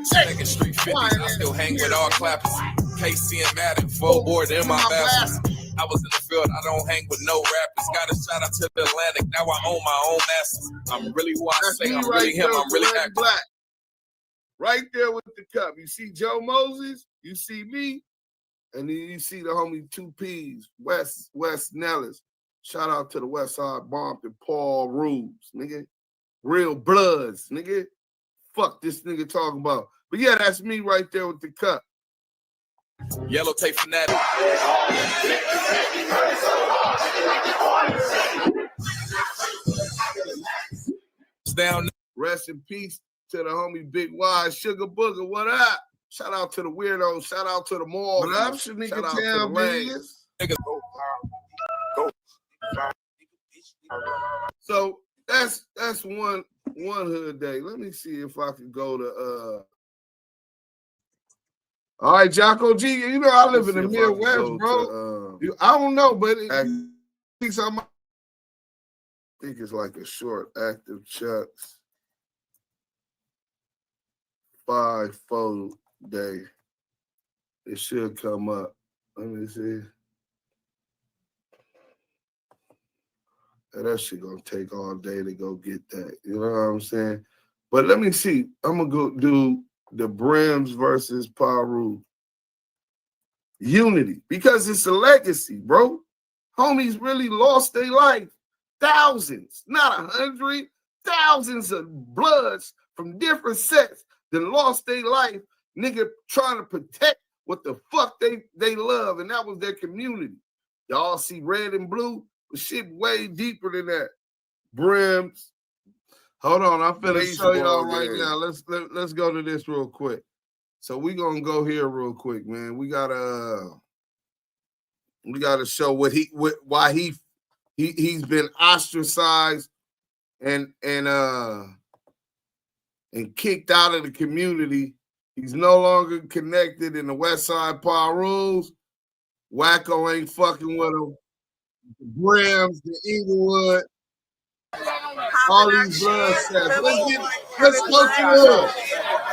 Second Street 50s. I still hang with all clappers. KC and Madden, full board in my bastards. I was in the field, I don't hang with no rappers. Got a shout out to the Atlantic, now I own my own masters. I'm really who I say, I'm really him, I'm really acting. Black. Right there with the cup. You see Joe Moses, you see me, And then you see the homie 2 P's, West Nellis. Shout out to the West Side Bomb and Paul Rubes, nigga. Real Bloods, nigga. Fuck this nigga talking about. But yeah, that's me right there with the cut. Yellow tape fanatic. Down. Rest in peace to the homie Big Y, Sugar Booger. What up? Shout out to the weirdos. Shout out to the mall. What up, Shanika Town Billions? So that's one hood day. Let me see if I could go to all right, Jocko G. You know I live in the Midwest, bro. I don't know, but I think it's like a short active Chucks 5-4 day. It should come up. Let me see. That shit gonna take all day to go get that. You know what I'm saying? But let me see. I'm gonna go do the Brims versus Paru. Unity. Because it's a legacy, bro. Homies really lost their life. Thousands, not 100, thousands of bloods from different sets that lost their life, nigga, trying to protect what the fuck they love, and that was their community. Y'all see red and blue, but shit way deeper than that. Brims. Hold on, I'm finna show y'all right now. Let's go to this real quick. So we gonna go here real quick, man. We gotta show why he's been ostracized and kicked out of the community. He's no longer connected in the West Side Parus. Wacko ain't fucking with him. The Brims, the Inglewood, all these blood sets. Let's go to the hood.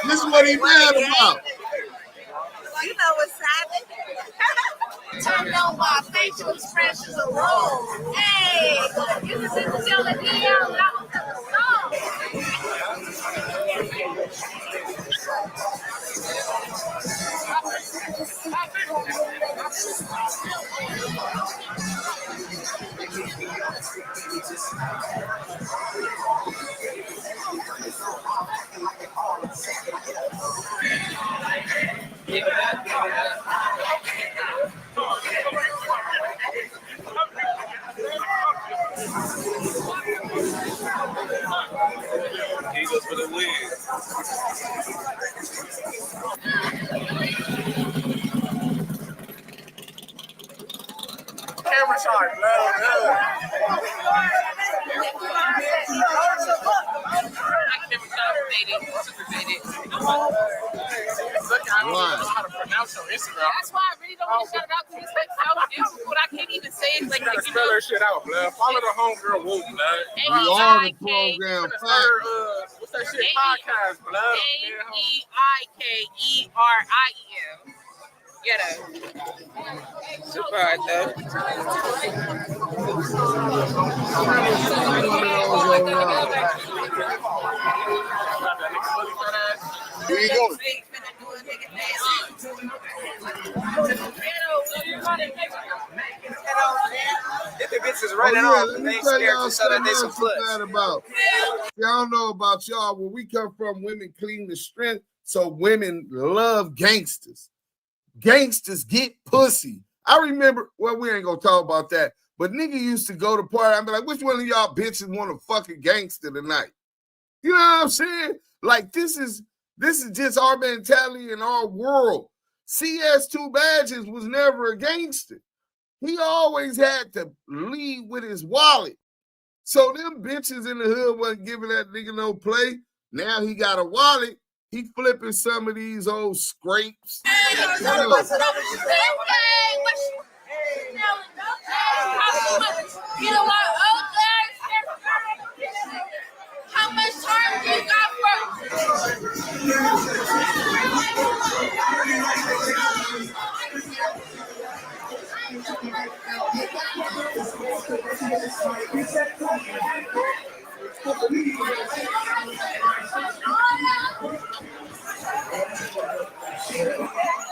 This is what he mad about. You know what's happening? Turned on by facial expressions alone. Hey, you was in the telling me out loud to the song. Eagles for the win. Camera shot, Look, I don't know how to pronounce your Instagram. That's why I really don't want to shout it out because it's like so difficult. I can't even say it. Like, you gotta spell her shit out, blood. Follow the homegirl Whoop, blood. We are the program. What's that shit podcast, blood? AEIKERIEM. Get it. Super right there. Where you going? If the bitch is running off, they scared to show that they some I don't know about y'all. Where we come from, women clean the strength, so women love gangsters. Gangsters get pussy. I remember, well, we ain't gonna talk about that, but nigga used to go to party. I'd be like, which one of y'all bitches want to fuck a gangster tonight? You know what I'm saying? Like, this is just our mentality in our world. CS2 Badges was never a gangster. He always had to lead with his wallet. So them bitches in the hood wasn't giving that nigga no play. Now he got a wallet. He flipping some of these old scrapes. You know what? How much time you got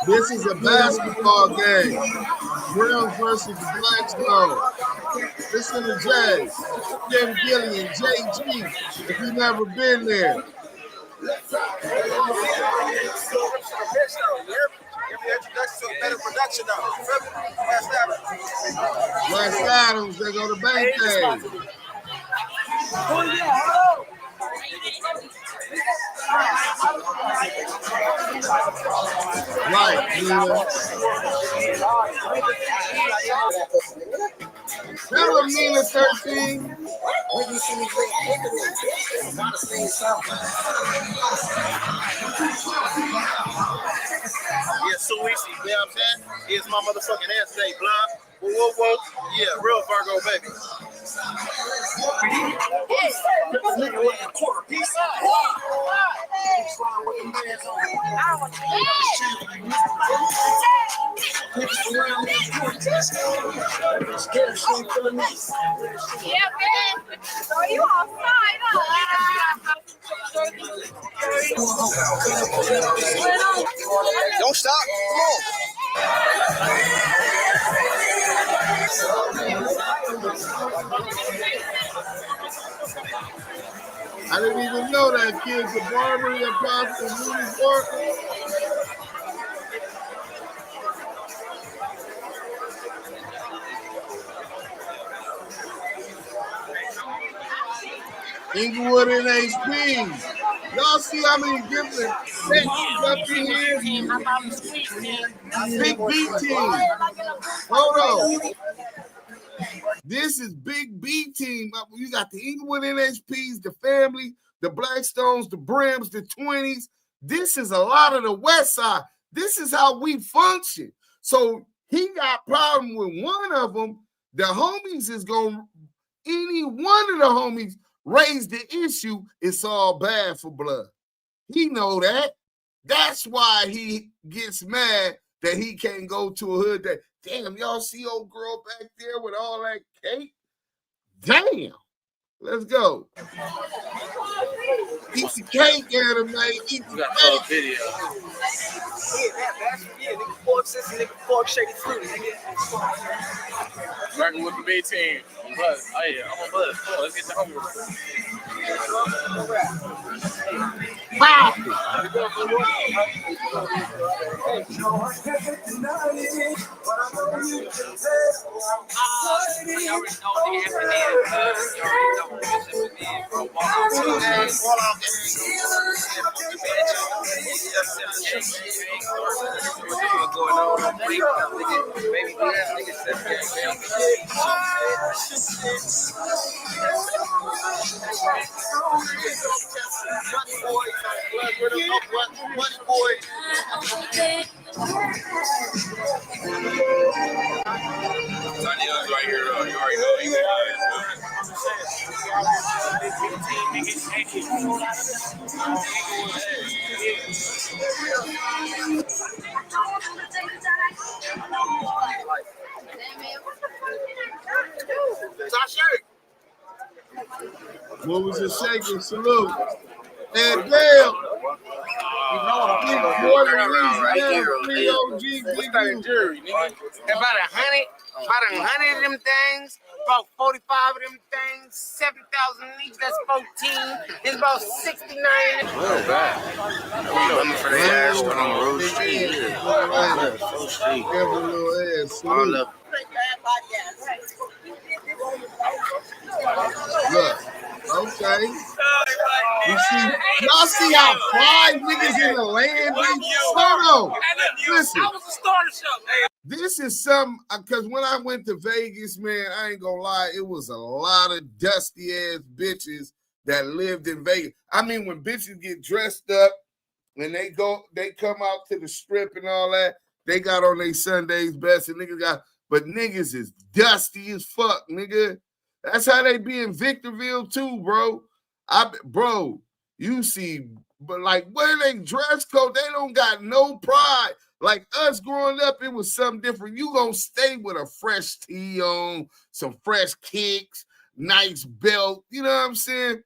This is a basketball game. Browns versus the Blackstone. Listen to Jay, Jim Gillian, JG, if you've never been there. West Adams, they go to Bank Day. Right, Nina. Tell them, Nina 13. Yeah, so easy, you know what I'm saying? Here's my motherfucking ass today, blonde. Whoa, whoa, whoa. Yeah, real Virgo, baby. Yeah, man. Are you outside? Don't stop. Come on. I didn't even know that kid's a barber that passed the New York. Inglewood and HP. Y'all see how many different sections up in here? Big B team. Hold on. This is Big B team. You got the Inglewood NHPs, the family, the Blackstones, the Brims, the 20s. This is a lot of the West Side. This is how we function. So he got problem with one of them. The homies is going to, any one of the homies raise the issue, it's all bad for blood. He know that. That's why he gets mad that he can't go to a hood that, damn, y'all see old girl back there with all that cake? Damn. Let's go. Eat the cake, anime. Eat the cake. Video. Yeah, nigga fork sissy, nigga fork shady fruit, nigga. Working with the B team. Buzz. Oh yeah, I'm on Buzz. Come on, let's get the homework. Wow. Money boy. Tanya's right here, though. You already know. What was the shaking salute? And Dale. More than three OG big jury, nigga. About 100 of them things, about 45 of them things, 7,000 each, that's 14. It's about 69. Oh, bad. Looking for the ass on Rose Street. All up. Look, okay. You see, y'all see how 5 niggas in the land? Hold on. Listen. This is some, because when I went to Vegas, man, I ain't gonna lie, it was a lot of dusty ass bitches that lived in Vegas. I mean, when bitches get dressed up and they come out to the strip and all that, they got on their Sunday's best and niggas got, but niggas is dusty as fuck, nigga. That's how they be in Victorville too, bro. Bro, you see, but like, where they dress code, they don't got no pride. Like us growing up, it was something different. You gonna stay with a fresh tee on, some fresh kicks, nice belt. You know what I'm saying?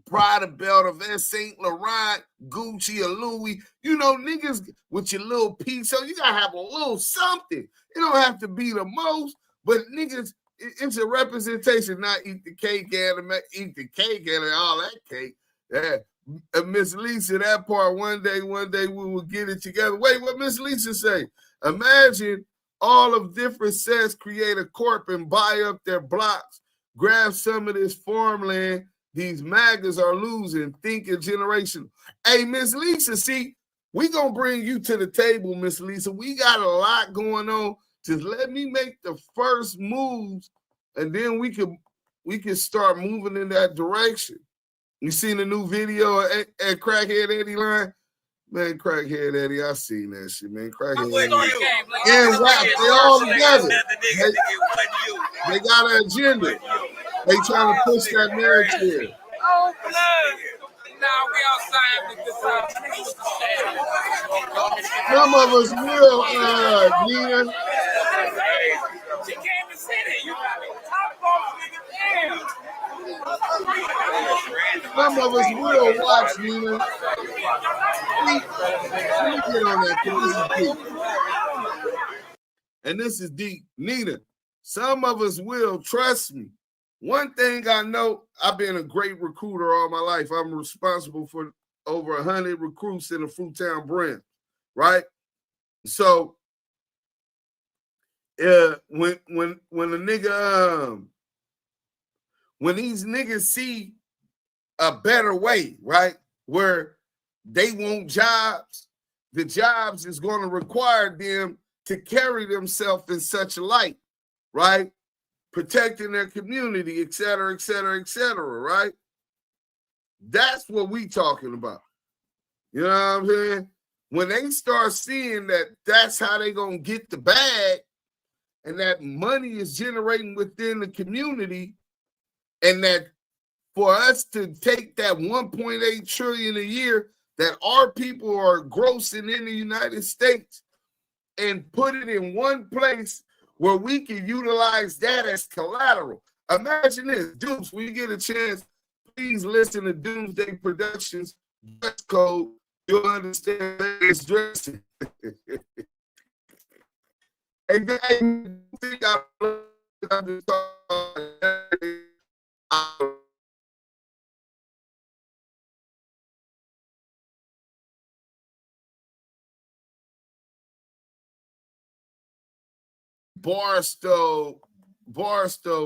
Prada belt, a Vest Saint Laurent, Gucci, or Louis. You know, niggas with your little piece. So you gotta have a little something. It don't have to be the most, but niggas, it's a representation. Not eat the cake and all that cake. Yeah. Miss Lisa, that part, one day we will get it together. Wait, what Miss Lisa say? Imagine all of different sets create a corp and buy up their blocks, grab some of this farmland. These MAGAs are losing. Think a generation. Hey, Miss Lisa, see, we gonna bring you to the table, Miss Lisa. We got a lot going on. Just let me make the first moves, and then we can start moving in that direction. You seen the new video at Crackhead Eddie line? Man, Crackhead Eddie, I seen that shit, man. Crackhead Eddie. And Wack, they all together. They got an agenda. They trying to push that narrative. Oh, blood. Nah, we outside with this. Some of us will, Nina. She came and said it. You got me top off, nigga. Damn. Some of us will watch, Nina. Let me get on that, because this is deep. And this is deep. Nina, some of us will, trust me. One thing I know, I've been a great recruiter all my life. I'm responsible for over 100 recruits in the Fruittown brand, right? So, when a nigga, when these niggas see a better way, right, where they want jobs, the jobs is going to require them to carry themselves in such a light, right? Protecting their community, et cetera, right? That's what we talking about. You know what I'm saying? When they start seeing that that's how they going to get the bag and that money is generating within the community, and that for us to take that 1.8 trillion a year that our people are grossing in the United States and put it in one place where we can utilize that as collateral. Imagine this, Deuce, when you get a chance, please listen to Doomsday Productions dress code. You'll understand it's dressing. And then Barstow,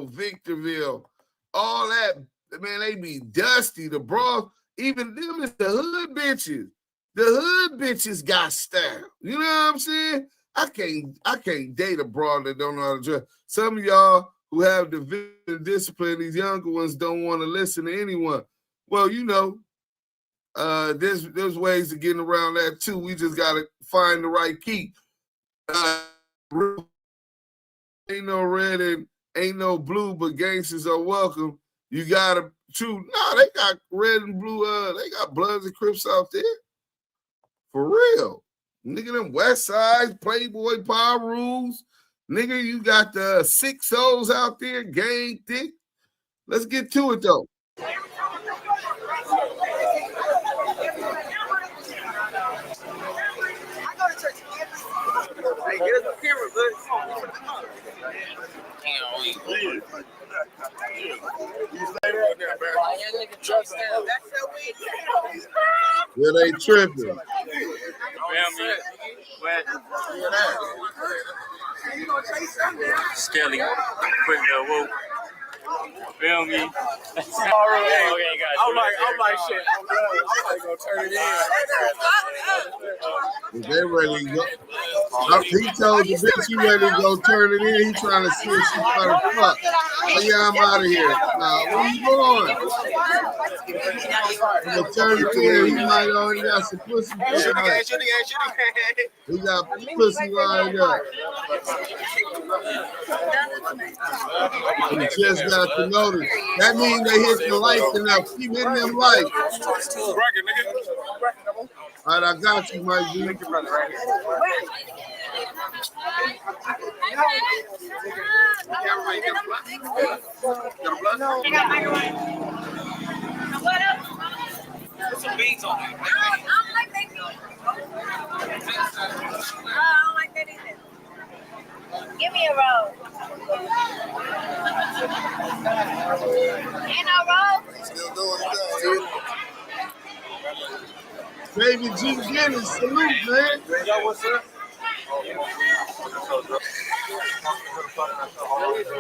Victorville, all that, man, they be dusty. The bras, even them is the hood bitches. The hood bitches got style. You know what I'm saying? I can't date a broad that don't know how to dress. Some of y'all who have the discipline, these younger ones don't want to listen to anyone. Well, you know, there's ways of getting around that too. We just gotta find the right key. Ain't no red and ain't no blue, but gangsters are welcome. You gotta choose. No, they got red and blue. They got Bloods and Crips out there. For real. Nigga, them West Side, Playboy, Power Rules. Nigga, you got the 6-0s out there, gang thick. Let's get to it, though. Hey, get us a camera, bud. You stay right there, man. Yeah, they tripping. Skelly, quick little whoop. Feel me? I'm like, shit. I'm gonna turn it in. They ready to go. He told the bitch he ready to go turn it in. He trying to see if she trying to fuck. Oh, yeah, I'm out of here. Where you going? I'm gonna turn it in. He might already got some pussy. He got pussy lined up. He just got to notice. That means they hit the lights enough. Keep hitting them lights. All right, I got you, Mike G. What up? Baby G Dennis, salute, man. Yo, what's up?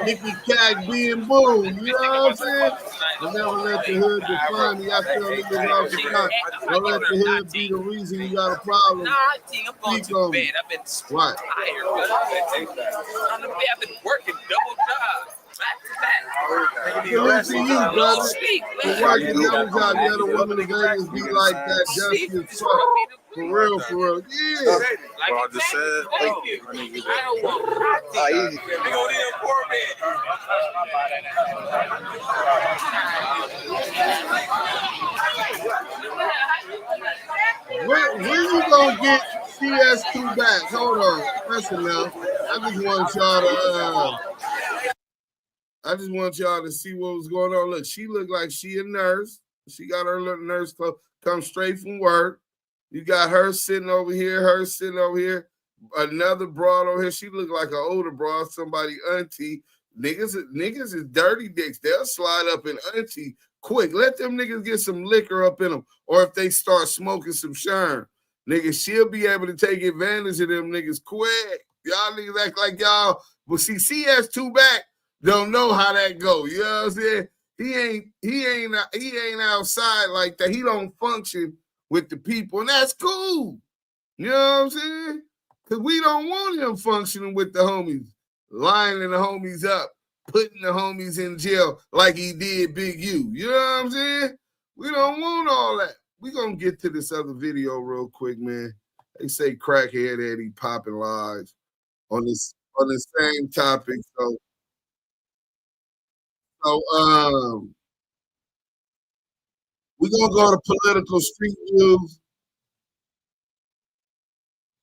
Nicky Cack being boom, you know what I'm saying? Don't never let the hood define you. I tell niggas all the time, don't let the hood be the reason you got a problem. Nah, I'm going to bed. I've been right. I've been working double jobs. Salute to you, brother. For working double job, you had a woman in Vegas be like that, dusty as fuck. For real, for real. Yeah. Bro, I just said, thank you. When you gonna get CS2 back? Hold on. Listen now. I just want y'all to see what was going on. Look, she looked like she a nurse. She got her little nurse clothes, come straight from work. You got her sitting over here, another broad over here. She looked like an older broad, somebody auntie. Niggas is dirty dicks. They'll slide up in auntie quick. Let them niggas get some liquor up in them. Or if they start smoking some Sherm, niggas, she'll be able to take advantage of them niggas quick. Y'all niggas act like y'all, but see, CS2 back don't know how that go. You know what I'm saying? He ain't outside like that. He don't function with the people, and that's cool. You know what I'm saying? Because we don't want him functioning with the homies, lining the homies up, putting the homies in jail like he did Big U. You know what I'm saying? We don't want all that. We're going to get to this other video real quick, man. They say crackhead Eddie popping live on the same topic. So we're going to go to political street views.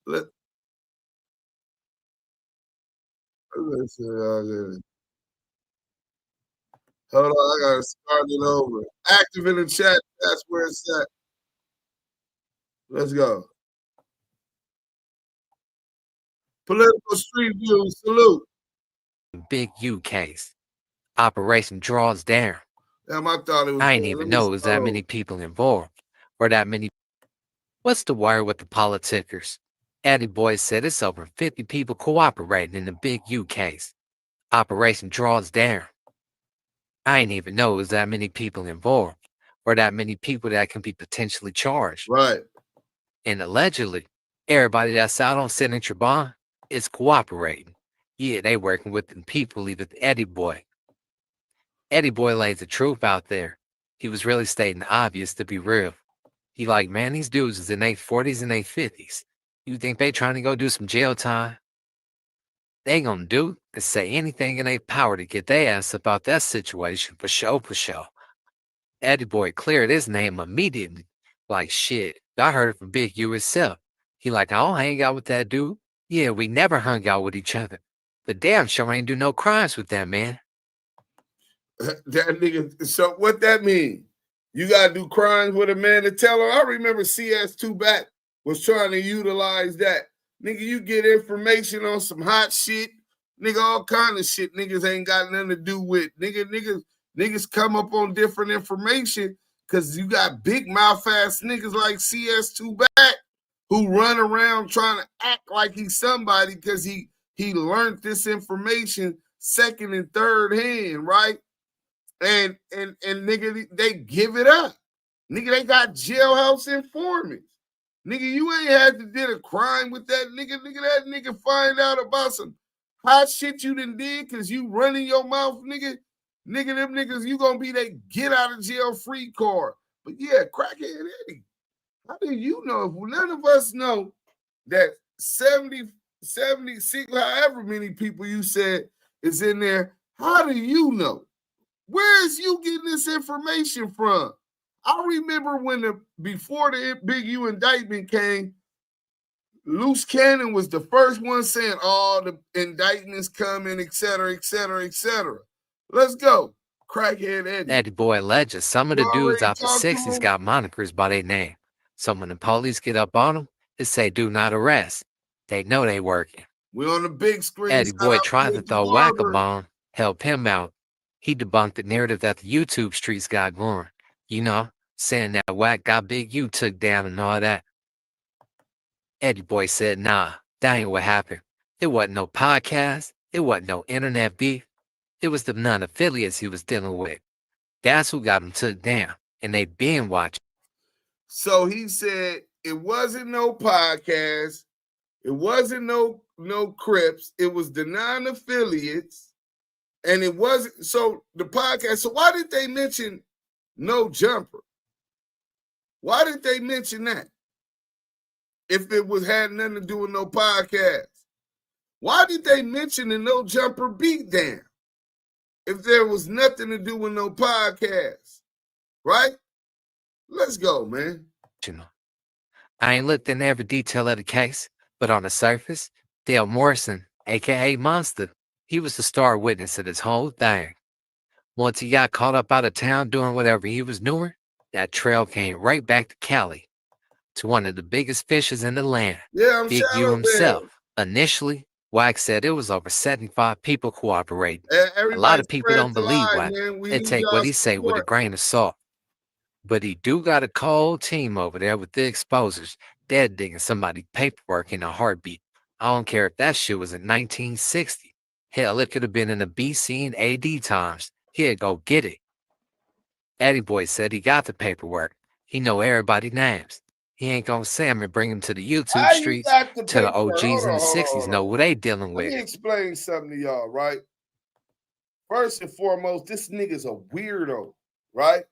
Let's see. Hold on, I got to start it over. Active in the chat, that's where it's at. Let's go. Political street views, salute. Big U case. Operation draws down. Damn, I thought it was. I didn't even know it was that many people involved, or that many. What's the word with the politicers? Eddie Boy said it's over 50 people cooperating in the Big U case. Operation draws down. I didn't even know it was that many people involved, or that many people that can be potentially charged. Right. And allegedly, everybody that's out on signature bond is cooperating. Yeah, they working with the people, even Eddie Boy. Eddie Boy lays the truth out there. He was really stating the obvious to be real. He like, man, these dudes is in their 40s and their 50s. You think they trying to go do some jail time? They gonna do is say anything in their power to get their ass about that situation for show. Eddie Boy cleared his name immediately. Like, shit, I heard it from Big U himself. He like, I don't hang out with that dude. Yeah, we never hung out with each other. But damn sure ain't do no crimes with that man. That nigga, so what that mean? You gotta do crimes with a man to tell her? I remember CS2 back was trying to utilize that. Nigga, you get information on some hot shit, nigga, all kind of shit niggas ain't got nothing to do with. Niggas come up on different information because you got big mouth ass niggas like CS2 back who run around trying to act like he's somebody because he learned this information second and third hand, right? And nigga, they give it up. Nigga, they got jailhouse informants. Nigga, you ain't had to did a crime with that nigga. Nigga, that nigga find out about some hot shit you done did because you running your mouth, nigga. Nigga, them niggas, you gonna be they get out of jail free card. But yeah, crackhead Eddie. How do you know? If none of us know that 70, 76, however many people you said is in there, how do you know? Where is you getting this information from? I remember when before the Big U indictment came, Loose Cannon was the first one saying all the indictments coming, et cetera, et cetera, et cetera. Let's go. Crackhead Eddie. Eddie Boy alleges some of the dudes out the 60s got monikers by their name. So when the police get up on them, they say do not arrest. They know they working. We on the big screen. Eddie Boy tried to throw Wack a bomb, help him out. He debunked the narrative that the YouTube streets got going. You know, saying that Wack got Big U took down and all that. Eddie Boy said, nah, that ain't what happened. It wasn't no podcast. It wasn't no internet beef. It was the non-affiliates he was dealing with. That's who got him took down, and they been watching. So he said it wasn't no podcast. It wasn't no Crips. It was the non-affiliates. And it wasn't, so the podcast, so why did they mention No Jumper? Why did they mention that? If it had nothing to do with no podcast. Why did they mention the No Jumper beatdown? If there was nothing to do with no podcast, right? Let's go, man. I ain't looked in every detail of the case, but on the surface, Dale Morrison, a.k.a. Monster, he was the star witness of this whole thing. Once he got caught up out of town doing whatever he was doing, that trail came right back to Cali, to one of the biggest fishers in the land, Big U himself. Initially, Wack said it was over 75 people cooperating. A lot of people don't believe Wack. They take what he say with a grain of salt. But he do got a cold team over there with the exposers. They're digging somebody's paperwork in a heartbeat. I don't care if that shit was in 1960. Hell, it could have been in the BC and AD times. He'd go get it. Eddie Boy said he got the paperwork. He know everybody's names. He ain't gonna say I'm gonna bring him to the YouTube streets till the OGs in the 60s know what they dealing with. Let me explain something to y'all, right? First and foremost, this nigga's a weirdo, right?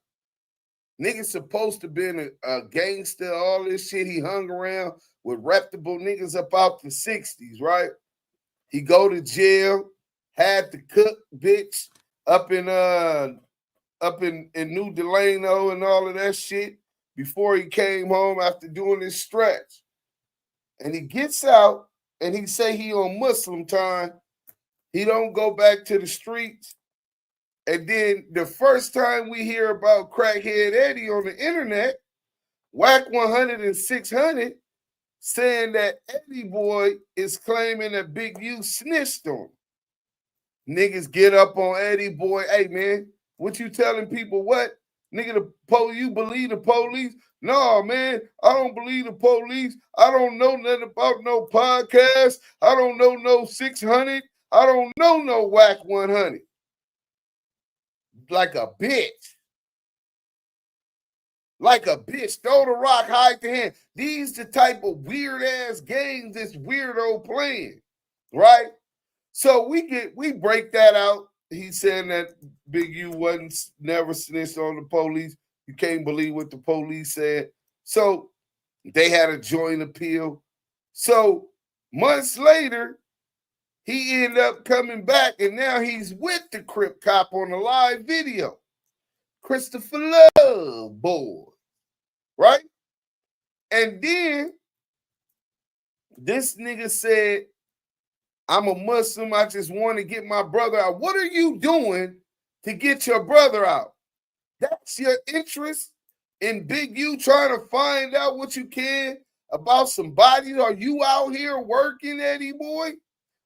Nigga's supposed to be a gangster, all this shit. He hung around with reputable niggas up out the 60s, right? He go to jail, had to cook bitch up in New Delano and all of that shit before he came home after doing his stretch. And he gets out and he say he on Muslim time. He don't go back to the streets. And then the first time we hear about Crackhead Eddie on the internet, WACK100 and 600 saying that Eddie Boy is claiming that Big U snitched on him. Niggas get up on Eddie Boy. Hey, man, what you telling people what? Nigga, you believe the police? No, man, I don't believe the police. I don't know nothing about no podcast. I don't know no 600. I don't know no WACK100. Like a bitch. Like a bitch. Throw the rock, hide the hand. These the type of weird-ass games this weirdo playing, right? So we break that out. He's saying that Big U never snitched on the police. You can't believe what the police said. So they had a joint appeal. So months later, he ended up coming back, and now he's with the Crip cop on a live video. Christopher Love, boy. Right? And then this nigga said, I'm a Muslim. I just want to get my brother out. What are you doing to get your brother out? That's your interest in Big U trying to find out what you can about some bodies? Are you out here working, Eddie Boy?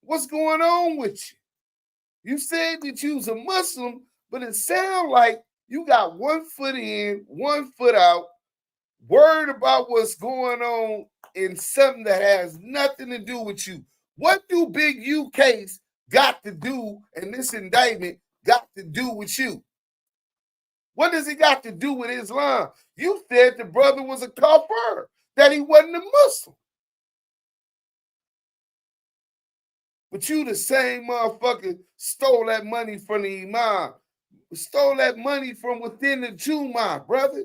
What's going on with you? You said that you was a Muslim, but it sounds like you got 1 foot in, 1 foot out, worried about what's going on in something that has nothing to do with you. What do Big U case got to do, and this indictment got to do with you? What does it got to do with Islam? You said the brother was a kafir, that he wasn't a Muslim. But you the same motherfucker stole that money from the imam. Stole that money from within the Jumu'ah, brother.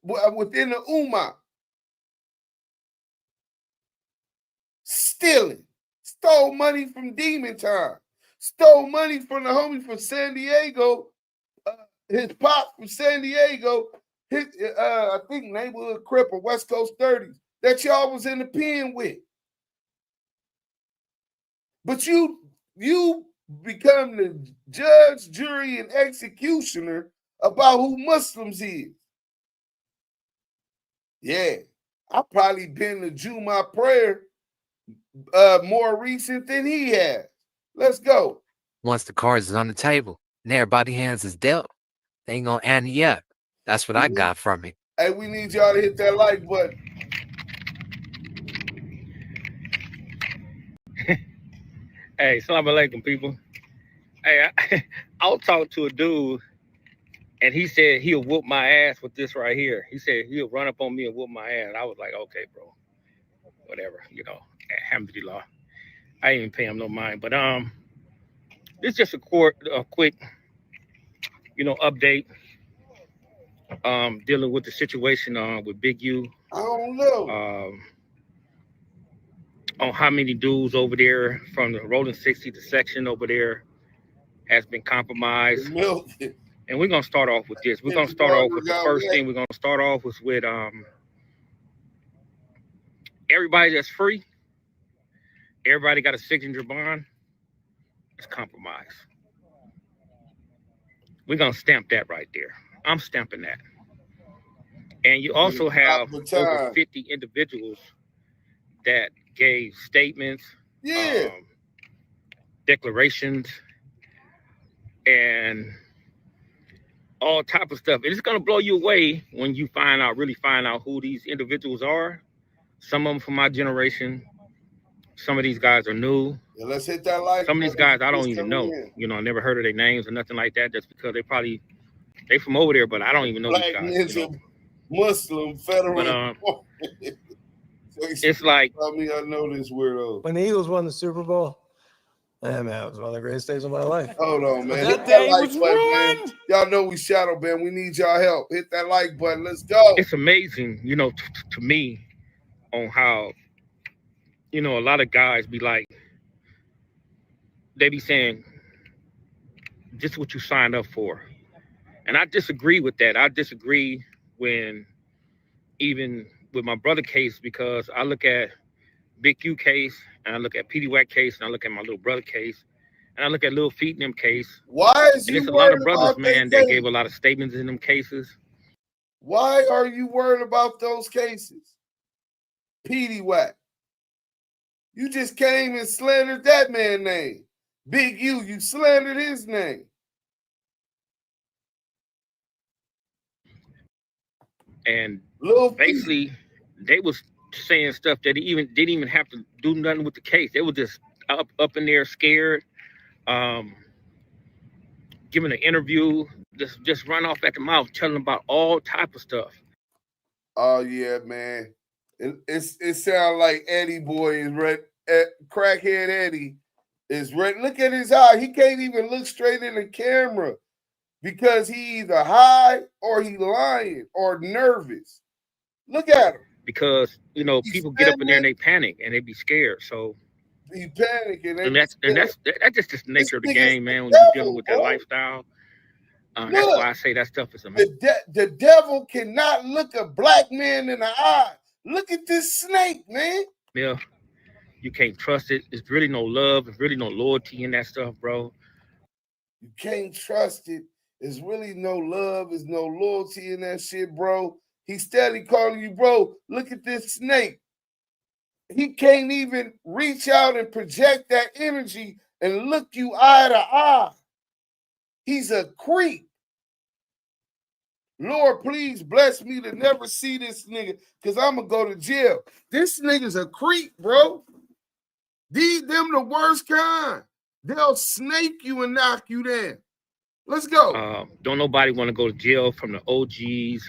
Within the Ummah. Stealing. Stole money from Demon Time. Stole money from the homie from San Diego. His pop from San Diego. His, I think Neighborhood Crip or West Coast 30s. That y'all was in the pen with. But you become the judge, jury, and executioner about who Muslims is. Yeah, I probably been to Jumu'ah prayer more recent than he has. Let's go. Once the cards is on the table and everybody's hands is dealt, they ain't gonna ante up. That's what I got from it. Hey, we need y'all to hit that like button. Hey, salam alaikum, people. Hey, I'll talk to a dude, and he said he'll whoop my ass with this right here. He said he'll run up on me and whoop my ass. I was like, okay, bro, whatever, alhamdulillah. I didn't even pay him no mind, but this is just a quick, update. Dealing with the situation with Big U. I don't know. On how many dudes over there from the Rolling 60, the section over there, has been compromised. And we're gonna start off with this. We're gonna start off with the first thing. We're gonna start off with everybody that's free. Everybody got a signature bond. It's compromised. We're gonna stamp that right there. I'm stamping that. And you also have over 50 individuals that gave statements, declarations, and all type of stuff. It's gonna blow you away when you really find out who these individuals are. Some of them from my generation. Some of these guys are new. Yeah, let's hit that like. Some of these guys I don't even know. I never heard of their names or nothing like that. Just because they from over there, but I don't even know Black these guys. Ninja, Muslim, federal. But, it's like I know this weirdo. When the Eagles won the Super Bowl, man, it was one of the greatest days of my life. Hold on, man. That day was button, man. Y'all know we shadow band. We need y'all help. Hit that like button. Let's go. It's amazing, to me, on how, a lot of guys be like, they be saying, this is what you signed up for. And I disagree with that. I disagree even with my brother case, because I look at Big U case, and I look at WACK case, and I look at my little brother case, and I look at Lil Feet in them case. Why is and you it's a lot of worried brothers, about man, they that case? gave a lot of statements in them cases. Why are you worried about those cases? WACK. You just came and slandered that man's name. Big U, you slandered his name. And basically, they was saying stuff that didn't even have to do nothing with the case. They were just up in there scared, giving an interview, just run off at the mouth, telling about all type of stuff. Oh yeah, man. It sounds like Eddie boy is red. Crackhead Eddie is red. Look at his eye. He can't even look straight in the camera because he either high or he lying or nervous. Look at him. Because people get up in there and they panic and they be scared. So he panicking, and that's just the nature of the game, man. When you're dealing with that lifestyle, that's why I say that stuff is amazing. The devil cannot look a black man in the eye. Look at this snake, man. Yeah, you can't trust it. There's really no love. There's really no loyalty in that stuff, bro. You can't trust it. There's really no love. There's no loyalty in that shit, bro. He's steady calling you, bro. Look at this snake. He can't even reach out and project that energy and look you eye to eye. He's a creep. Lord, please bless me to never see this nigga, because I'm going to go to jail. This nigga's a creep, bro. Them the worst kind. They'll snake you and knock you down. Let's go. Don't nobody want to go to jail from the OGs,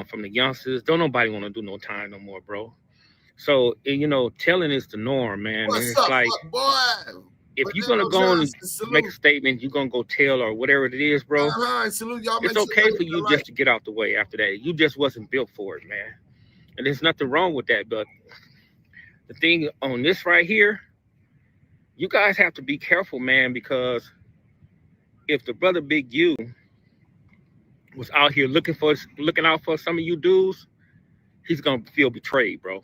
from the youngsters. Don't nobody want to do no time no more, bro. So, telling is the norm, man. What's and it's up, like, boy? if you're going to go and make a statement, you're going to go tell or whatever it is, bro. It's okay for you just to get out the way after that. You just wasn't built for it, man. And there's nothing wrong with that. But the thing on this right here, you guys have to be careful, man, because if the brother Big U was out here looking out for some of you dudes, he's going to feel betrayed, bro.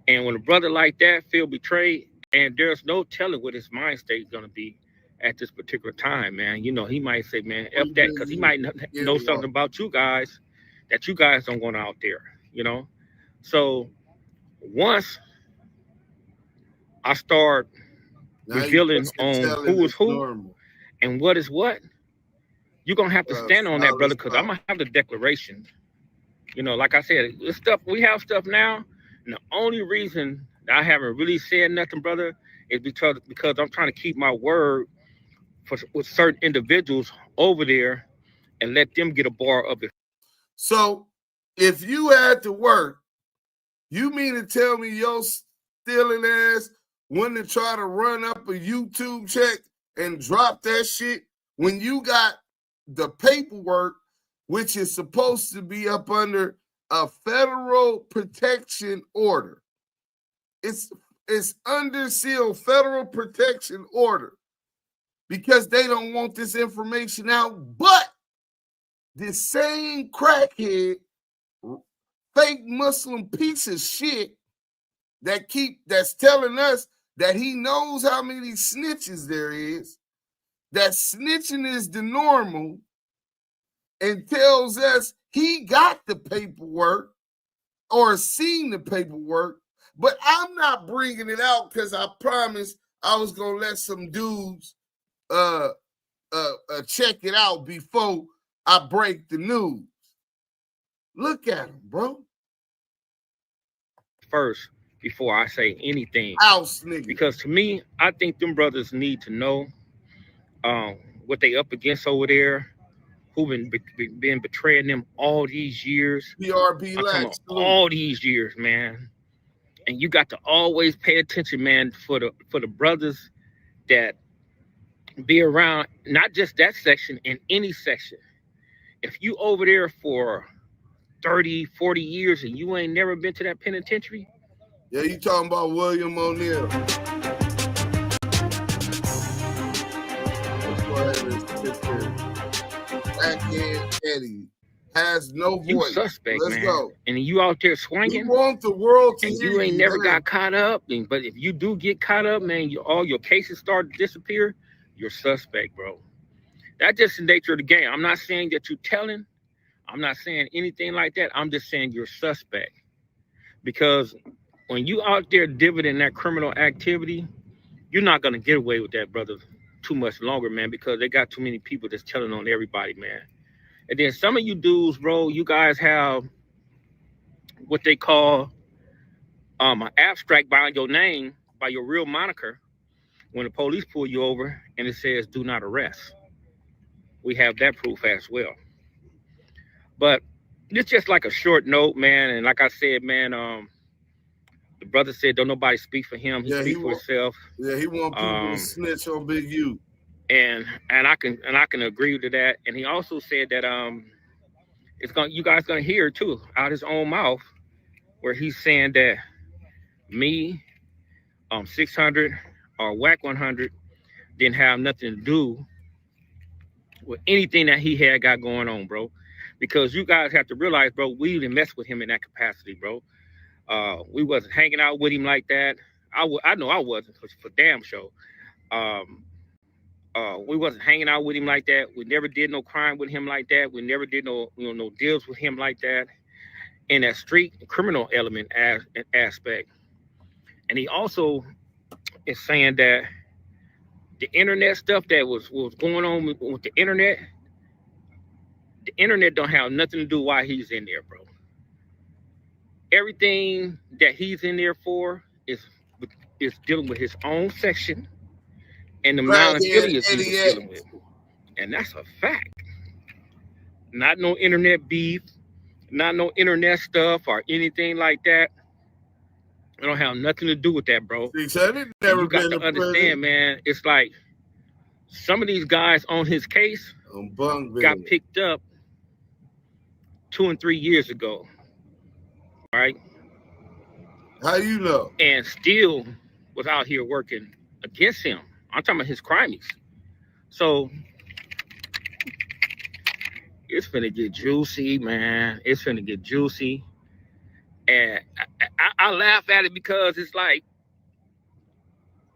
And when a brother like that feel betrayed, and there's no telling what his mind state is going to be at this particular time, man. He might say, man, F that, because he might know something about you guys that you guys don't want out there, So once I start revealing on who is who and what is what, you're going to have to stand on that, brother, because I'm going to have the declaration You know, like I said, this stuff, we have stuff now. And the only reason I haven't really said nothing, brother, is because I'm trying to keep my word with certain individuals over there and let them get a bar of it. So if you had to work, you mean to tell me your stealing ass wanted to try to run up a YouTube check and drop that shit when you got the paperwork, which is supposed to be up under a federal protection order? It's under seal federal protection order because they don't want this information out. But this same crackhead, fake Muslim piece of shit that's telling us that he knows how many snitches there is, that snitching is the normal, and tells us he got the paperwork or seen the paperwork, but I'm not bringing it out because I promised I was gonna let some dudes check it out before I break the news. Look at him, bro. First, before I say anything, house nigga. Because to me, I think them brothers need to know what they up against over there, who been betraying them all these years. BRB all these years, man. And you got to always pay attention, man, for the brothers that be around, not just that section, in any section. If you over there for 30, 40 years and you ain't never been to that penitentiary. Yeah, you talking about William O'Neal. Let's go ahead and sit there. Crackhead Eddie has no voice. You suspect, Let's man. go. And you out there swinging. You want the world to and hear you ain't never man. got caught up. But if you do get caught up, man, all your cases start to disappear, you're suspect, bro. That's just the nature of the game. I'm not saying that you're telling. I'm not saying anything like that. I'm just saying you're suspect. Because when you out there dividing that criminal activity, you're not going to get away with that, brother, too much longer, man, because they got too many people that's telling on everybody, man. And then some of you dudes, bro, you guys have what they call an abstract by your name, by your real moniker, when the police pull you over and it says, do not arrest. We have that proof as well. But it's just like a short note, man. And like I said, man, the brother said, don't nobody speak for him. He speak for himself. Yeah, he want people to snitch on Big U. And I can agree to that. And he also said that you guys gonna hear too out his own mouth where he's saying that me, 600 or WACK100 didn't have nothing to do with anything that he had got going on, bro. Because you guys have to realize, bro, we didn't mess with him in that capacity, bro. We wasn't hanging out with him like that. I know I wasn't for damn sure. We wasn't hanging out with him like that. We never did no crime with him like that. We never did no deals with him like that in that street criminal element aspect. And he also is saying that the internet stuff that was going on with the internet don't have nothing to do why he's in there, bro. Everything that he's in there for is dealing with his own section and the non-affiliates he was dealing with. And that's a fact. Not no internet beef, not no internet stuff or anything like that. It don't have nothing to do with that, bro. You got to understand, man, it's like some of these guys on his case got picked up 2 and 3 years ago. Right? How you know? And still was out here working against him. I'm talking about his crimes. So it's finna get juicy, man. It's finna get juicy. And I laugh at it because it's like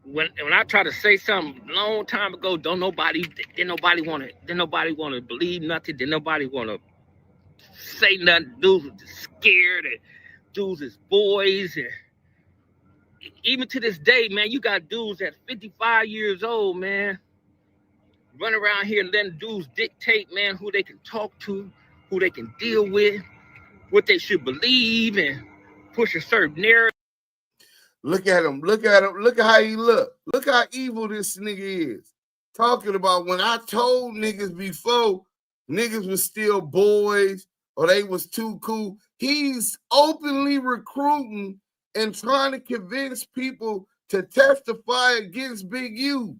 when I try to say something a long time ago, didn't nobody want to believe nothing. Didn't nobody want to say nothing. Dudes were scared and dudes is boys. And even to this day, man, you got dudes at 55 years old, man, running around here letting dudes dictate, man, who they can talk to, who they can deal with. what they should believe and push a certain narrative. Look at him. Look at him. Look at how he look. Look how evil this nigga is. Talking about when I told niggas before, niggas was still boys or they was too cool. He's openly recruiting and trying to convince people to testify against Big U.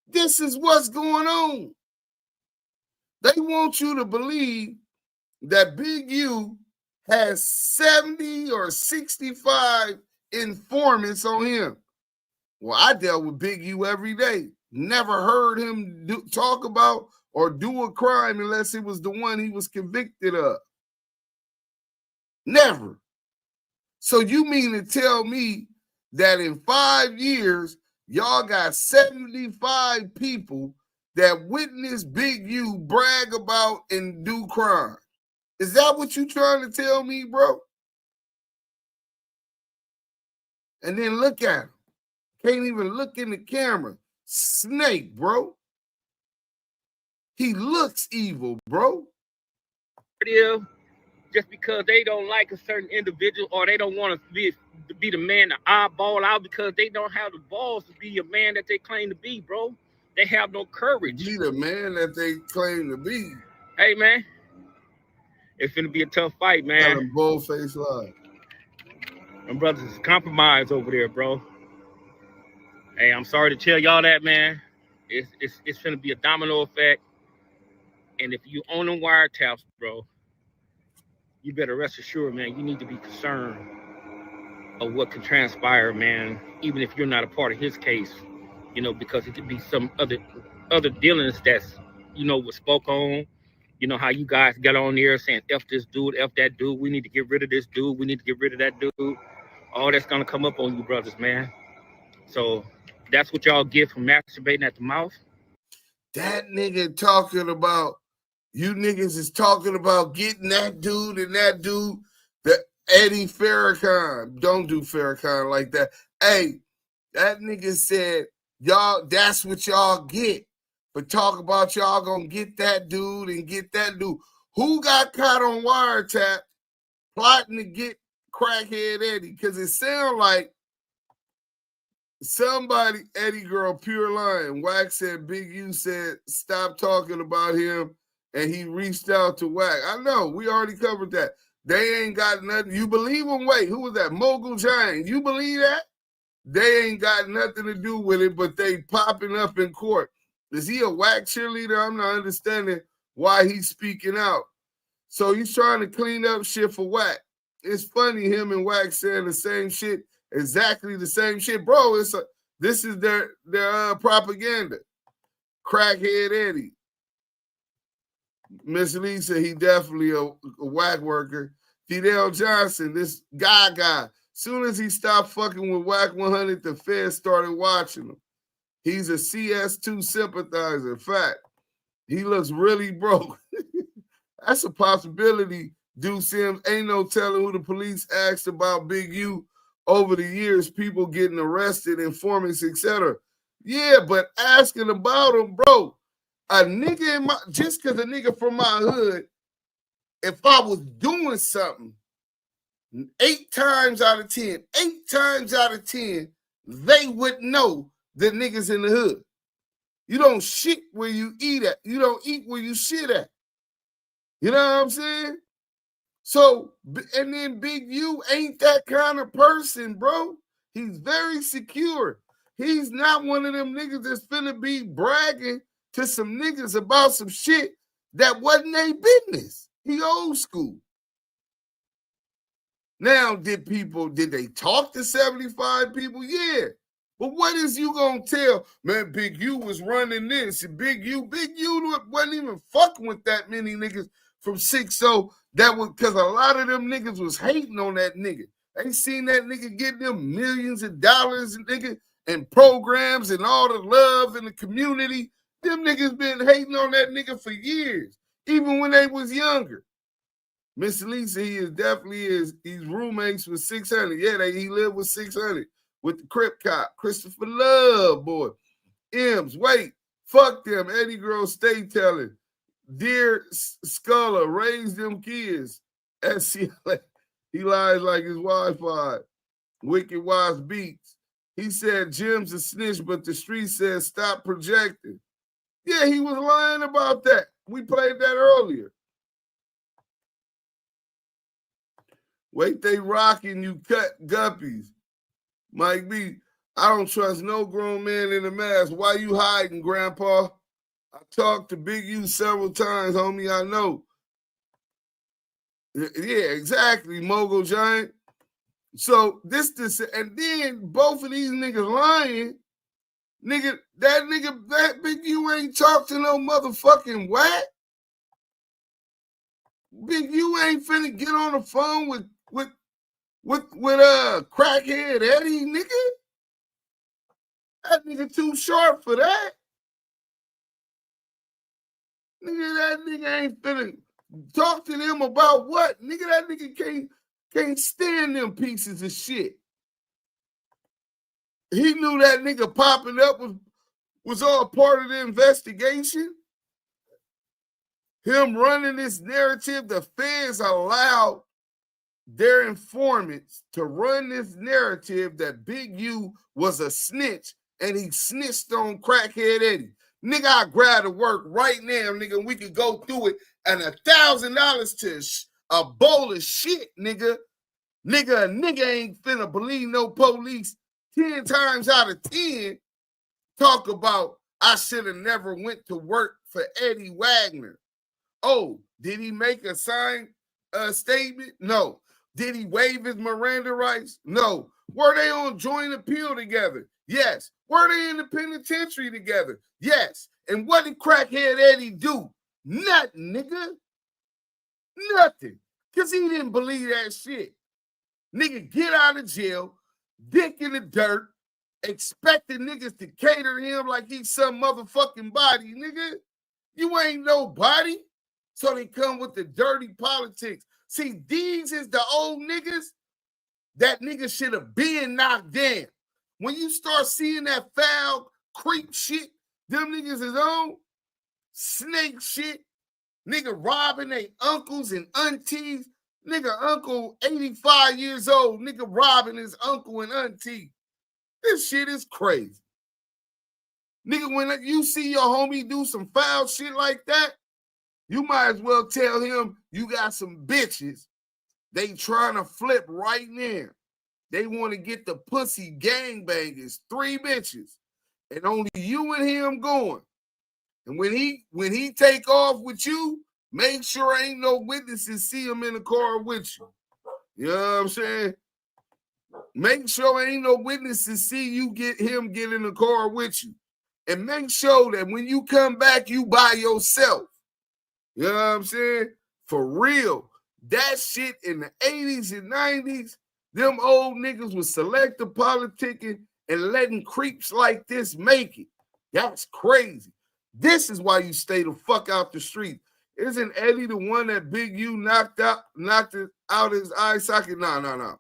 This is what's going on. They want you to believe that Big U has 70 or 65 informants on him. Well, I dealt with Big U every day. Never heard him talk about or do a crime unless it was the one he was convicted of. Never. So you mean to tell me that in 5 years, y'all got 75 people that witnessed Big U brag about and do crime? Is that what you trying to tell me, bro? And then look at him. Can't even look in the camera. Snake, bro. He looks evil, bro. Just because they don't like a certain individual or they don't want to be the man to eyeball out because they don't have the balls to be a man that they claim to be, bro. They have no courage. Be the man that they claim to be. Hey, man. It's going to be a tough fight, man. Tell them bull-faced lies. My brothers is compromised over there, bro. Hey, I'm sorry to tell y'all that, man. It's going to be a domino effect. And if you own them wiretaps, bro, you better rest assured, man, you need to be concerned of what could transpire, man, even if you're not a part of his case, you know, because it could be some other dealings that's, you know, was spoke on. You know how you guys got on there saying, F this dude, F that dude, we need to get rid of this dude, we need to get rid of that dude. All that's going to come up on you, brothers, man. So that's what y'all get from masturbating at the mouth. That nigga talking about, you niggas is talking about getting that dude and that dude, the Eddie Farrakhan. Don't do Farrakhan like that. Hey, that nigga said, y'all, that's what y'all get. But talk about y'all gonna get that dude and get that dude. Who got caught on wiretap plotting to get crackhead Eddie? Because it sounds like somebody, Eddie girl, pure lying. Wack said, Big U said, stop talking about him. And he reached out to Wack. I know, we already covered that. They ain't got nothing. You believe him? Wait, who was that? Mogul Giant. You believe that? They ain't got nothing to do with it, but they popping up in court. Is he a Wack cheerleader? I'm not understanding why he's speaking out. So he's trying to clean up shit for Wack. It's funny him and Wack saying the same shit, exactly the same shit. Bro, this is their propaganda. Crackhead Eddie. Miss Lee said he definitely a Wack worker. Fidel Johnson, this guy. Soon as he stopped fucking with WACK100, the feds started watching him. He's a CS2 sympathizer. In fact, he looks really broke. That's a possibility. Duse M, ain't no telling who the police asked about Big U over the years, people getting arrested, informants, etc. Yeah, but asking about him, bro, a nigga just because a nigga from my hood, if I was doing something, 8 times out of 10, they would know the niggas in the hood. You don't shit where you eat at. You don't eat where you shit at. You know what I'm saying? So, and then Big U ain't that kind of person, bro. He's very secure. He's not one of them niggas that's finna be bragging to some niggas about some shit that wasn't their business. He old school. Now, did they talk to 75 people? Yeah. But what is you gonna tell? Man, Big U was running this. And Big U wasn't even fucking with that many niggas from 6-0. That was because a lot of them niggas was hating on that nigga. They seen that nigga get them millions of dollars and nigga and programs and all the love in the community. Them niggas been hating on that nigga for years, even when they was younger. Mr. Lisa, he's roommates with 600. Yeah, he lived with 600 with the Crip cop, Christopher Love, boy. M's, wait, fuck them. Eddie girl stay telling. Dear Sculler, raise them kids. SCLA. He lies like his Wi-Fi. Wicked Wise Beats. He said Jim's a snitch, but the street says stop projecting. Yeah, he was lying about that. We played that earlier. Wait, they rocking, you cut guppies. Mike B, I don't trust no grown man in a mask. Why you hiding, Grandpa? I talked to Big U several times, homie, I know. Yeah, exactly, Mogul Giant. So this, and then both of these niggas lying. Nigga, that Big U ain't talk to no motherfucking Wack. Big U ain't finna get on the phone with crackhead Eddie, nigga. That nigga too sharp for that. Nigga, that nigga ain't finna talk to them about what? Nigga, that nigga can't stand them pieces of shit. He knew that nigga popping up was all part of the investigation. Him running this narrative, the feds allowed their informants to run this narrative that Big U was a snitch and he snitched on crackhead Eddie. Nigga, I grab to work right now, nigga, and we could go through it, and $1,000 to a bowl of shit, nigga. Nigga, a nigga ain't finna believe no police 10 times out of 10 talk about I should have never went to work for Eddie Wagner. Oh, did he make a signed statement? No. Did he waive his Miranda rights? No. Were they on joint appeal together? Yes. Were they in the penitentiary together? Yes. And what did crackhead Eddie do? Nothing, nigga. Nothing. Because he didn't believe that shit. Nigga, get out of jail, dick in the dirt, expecting niggas to cater to him like he's some motherfucking body, nigga. You ain't nobody. So they come with the dirty politics. See, these is the old niggas that niggas should have been knocked down. When you start seeing that foul creep shit, them niggas is on, snake shit, nigga robbing their uncles and aunties, nigga uncle 85 years old, nigga robbing his uncle and auntie. This shit is crazy. Nigga, when you see your homie do some foul shit like that, you might as well tell him you got some bitches. They trying to flip right now. They want to get the pussy gangbangers, 3 bitches, and only you and him going. And when he take off with you, make sure ain't no witnesses see him in the car with you. You know what I'm saying? Make sure ain't no witnesses see you get in the car with you. And make sure that when you come back, you by yourself. You know what I'm saying? For real. That shit in the 80s and 90s, them old niggas was selective politicking and letting creeps like this make it. That's crazy. This is why you stay the fuck out the street. Isn't Eddie the one that Big U knocked it out his eye socket? No.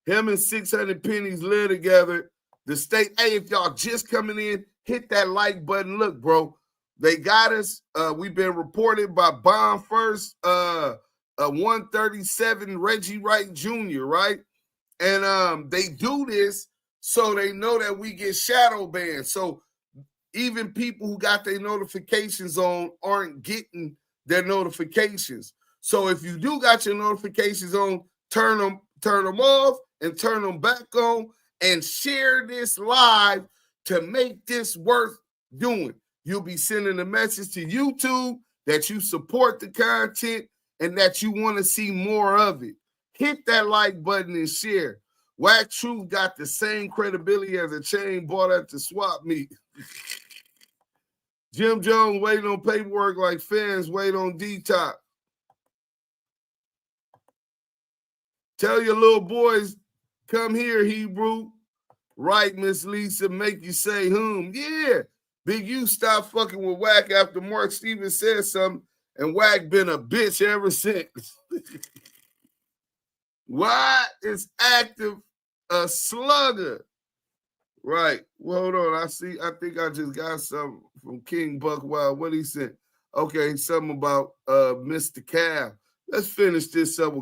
Him and 600 pennies live together. The state, hey, if y'all just coming in, hit that like button. Look, bro, they got us. We've been reported by Bomb First, 137 Reggie Wright Jr., right? And they do this so they know that we get shadow banned. So even people who got their notifications on aren't getting their notifications. So if you do got your notifications on, turn them off and turn them back on and share this live to make this worth doing. You'll be sending a message to YouTube that you support the content and that you want to see more of it. Hit that like button and share. Wack Truth got the same credibility as a chain bought at the swap meet. Jim Jones waiting on paperwork like fans wait on detox. Tell your little boys, come here, Hebrew. Right, Miss Lisa, make you say, Yeah. Big U stopped fucking with Wack after Mark Stevens said something, and Wack been a bitch ever since. Why is active a slugger? Right. Well, hold on. I think I just got something from King Buck Wild. What he said? Okay, something about Mr. Cal. Let's finish this up.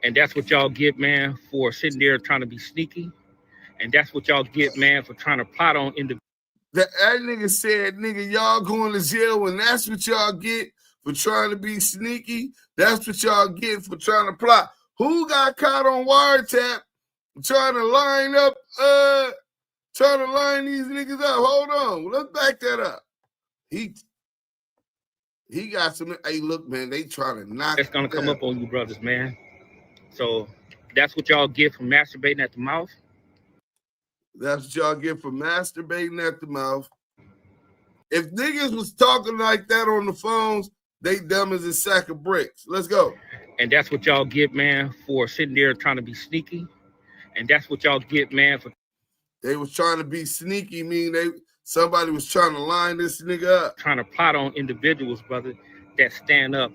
And that's what y'all get, man, for sitting there trying to be sneaky. And that's what y'all get, man, for trying to plot on individuals. That nigga said, nigga, y'all going to jail, and that's what y'all get for trying to be sneaky. That's what y'all get for trying to plot. Who got caught on wiretap trying to line these niggas up? Hold on. Let's back that up. He got some. Hey, look, man, they trying to knock. It's going to come up on you brothers, man. So that's what y'all get for masturbating at the mouth. That's what y'all get for masturbating at the mouth. If niggas was talking like that on the phones, they dumb as a sack of bricks. Let's go. And that's what y'all get, man, for sitting there trying to be sneaky. And that's what y'all get, man, for... They was trying to be sneaky, meaning somebody was trying to line this nigga up. Trying to plot on individuals, brother, that stand up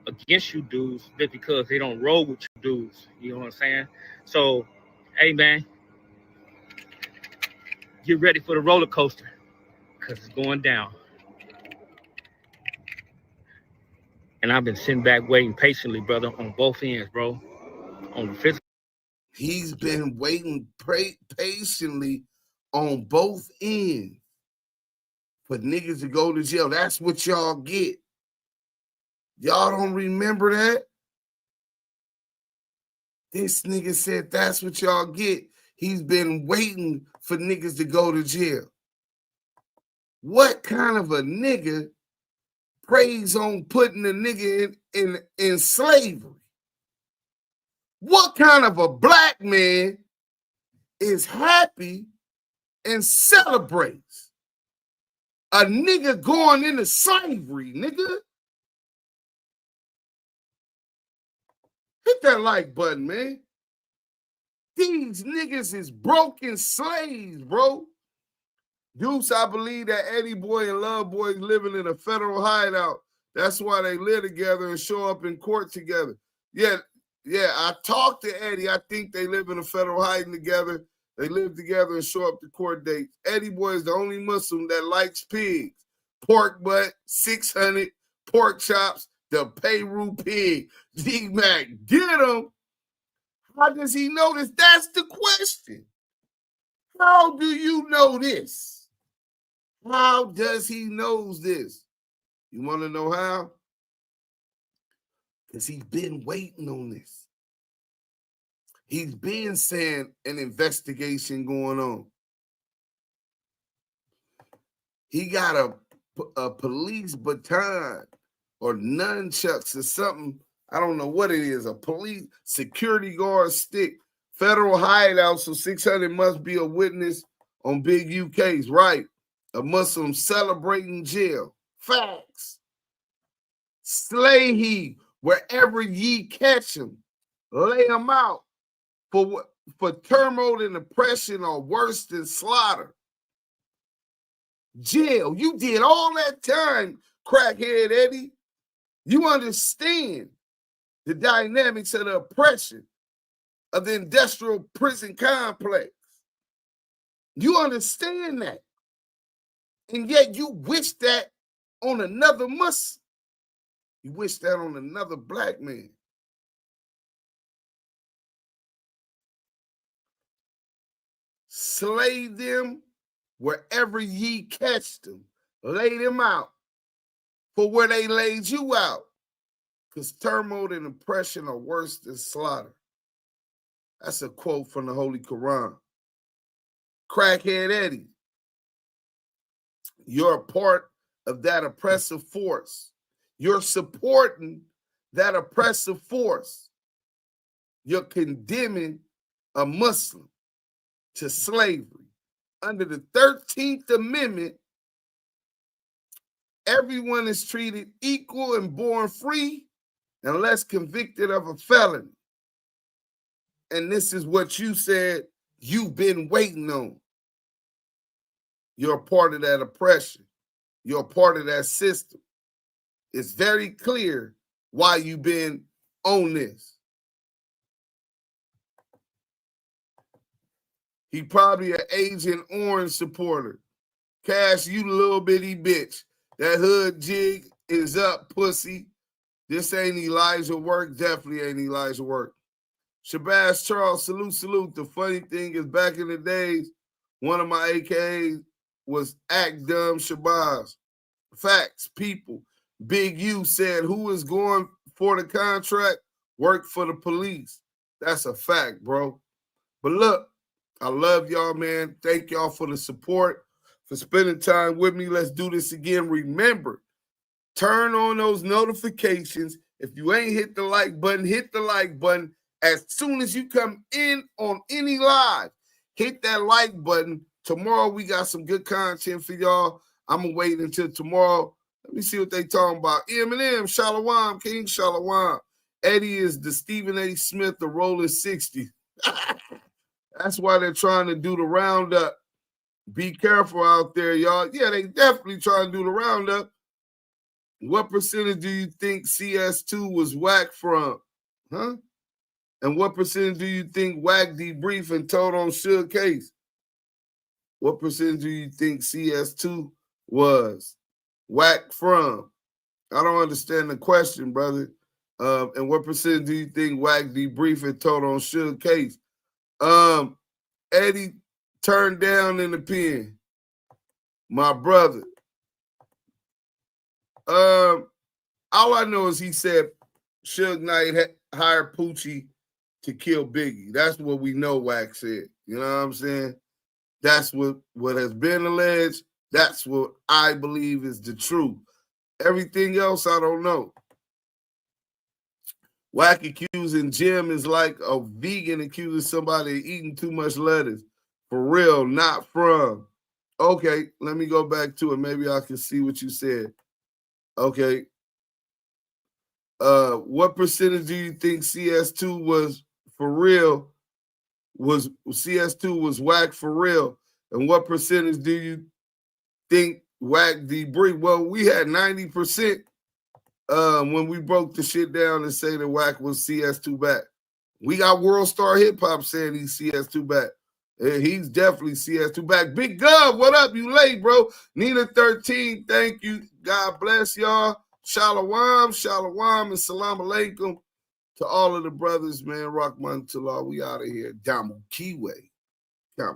against you dudes just because they don't roll with you dudes. You know what I'm saying? So, hey, man, get ready for the roller coaster because it's going down. And I've been sitting back waiting patiently, brother, on both ends, bro. On the physical. He's been waiting patiently on both ends for niggas to go to jail. That's what y'all get. Y'all don't remember that? This nigga said that's what y'all get. He's been waiting for niggas to go to jail. What kind of a nigga preys on putting a nigga in slavery? What kind of a black man is happy and celebrates a nigga going into slavery, nigga? Hit that like button, man. These niggas is broken slaves, bro. Deuce, I believe that Eddie Boy and Love Boy living in a federal hideout. That's why they live together and show up in court together. Yeah, I talked to Eddie. I think they live in a federal hiding together. They live together and show up to court dates. Eddie Boy is the only Muslim that likes pigs. Pork butt, 600, pork chops, the Peru pig. D-Mac, get him. How does he know this? That's the question. How do you know this? How does he know this? You want to know how? Because he's been waiting on this. He's been saying an investigation going on. He got a police baton or nunchucks or something. I don't know what it is. A police security guard stick. Federal hideout, so 600 must be a witness on big UKs. Right. A Muslim celebrating jail. Facts. Slay he wherever ye catch him. Lay him out for turmoil and oppression or worse than slaughter. Jail. You did all that time, crackhead Eddie. You understand the dynamics of the oppression of the industrial prison complex. You understand that. And yet you wish that on another Muslim. You wish that on another black man. Slay them wherever ye catch them. Lay them out for where they laid you out. Because turmoil and oppression are worse than slaughter. That's a quote from the Holy Quran. Crackhead Eddie, you're a part of that oppressive force. You're supporting that oppressive force. You're condemning a Muslim to slavery. Under the 13th Amendment, everyone is treated equal and born free unless convicted of a felony. And this is what you said you've been waiting on. You're a part of that oppression. You're a part of that system. It's very clear why you've been on this. He probably an Agent Orange supporter. Cash, you little bitty bitch. That hood jig is up, pussy. This ain't Elijah work. Definitely ain't Elijah work. Shabazz Charles, salute. The funny thing is, back in the days, one of my AKAs was Act Dumb Shabazz. Facts, people. Big U said, who is going for the contract? Work for the police. That's a fact, bro. But look, I love y'all, man. Thank y'all for the support, for spending time with me. Let's do this again. Remember, turn on those notifications. If you ain't hit the like button, hit the like button. As soon as you come in on any live, hit that like button. Tomorrow we got some good content for y'all. I'm going to wait until tomorrow. Let me see what they talking about. Eminem, Shalawam, King Shalawam. Eddie is the Stephen A. Smith, the Rolling 60. That's why they're trying to do the roundup. Be careful out there, y'all. Yeah, they definitely trying to do the roundup. What percentage do you think CS2 was Wack from? Huh? And what percentage do you think Wack debriefed and told on Suge case? What percentage do you think CS2 was Wack from? I don't understand the question, brother. And what percentage do you think Wack debriefed and told on Suge case? Eddie turned down in the pen. My brother. All I know is he said Suge Knight hired Poochie to kill Biggie. That's what we know Wack said. You know what I'm saying? That's what has been alleged. That's what I believe is the truth. Everything else, I don't know. Wack accusing Jim is like a vegan accusing somebody of eating too much lettuce. For real, not from. Okay, let me go back to it. Maybe I can see what you said. Okay. What percentage do you think CS2 was for real? Was CS2 was Wack for real? And what percentage do you think Wack debriefed? Well, we had 90% when we broke the shit down and say that Wack was CS2 back. We got World Star Hip Hop saying he's CS2 back. He's definitely CS2 back. Big Gov, what up? You late, bro? Nina 13, thank you. God bless y'all. Shalom, and salam alaikum to all of the brothers, man. Rahman Tullah, we out of here. Damu Kiwe.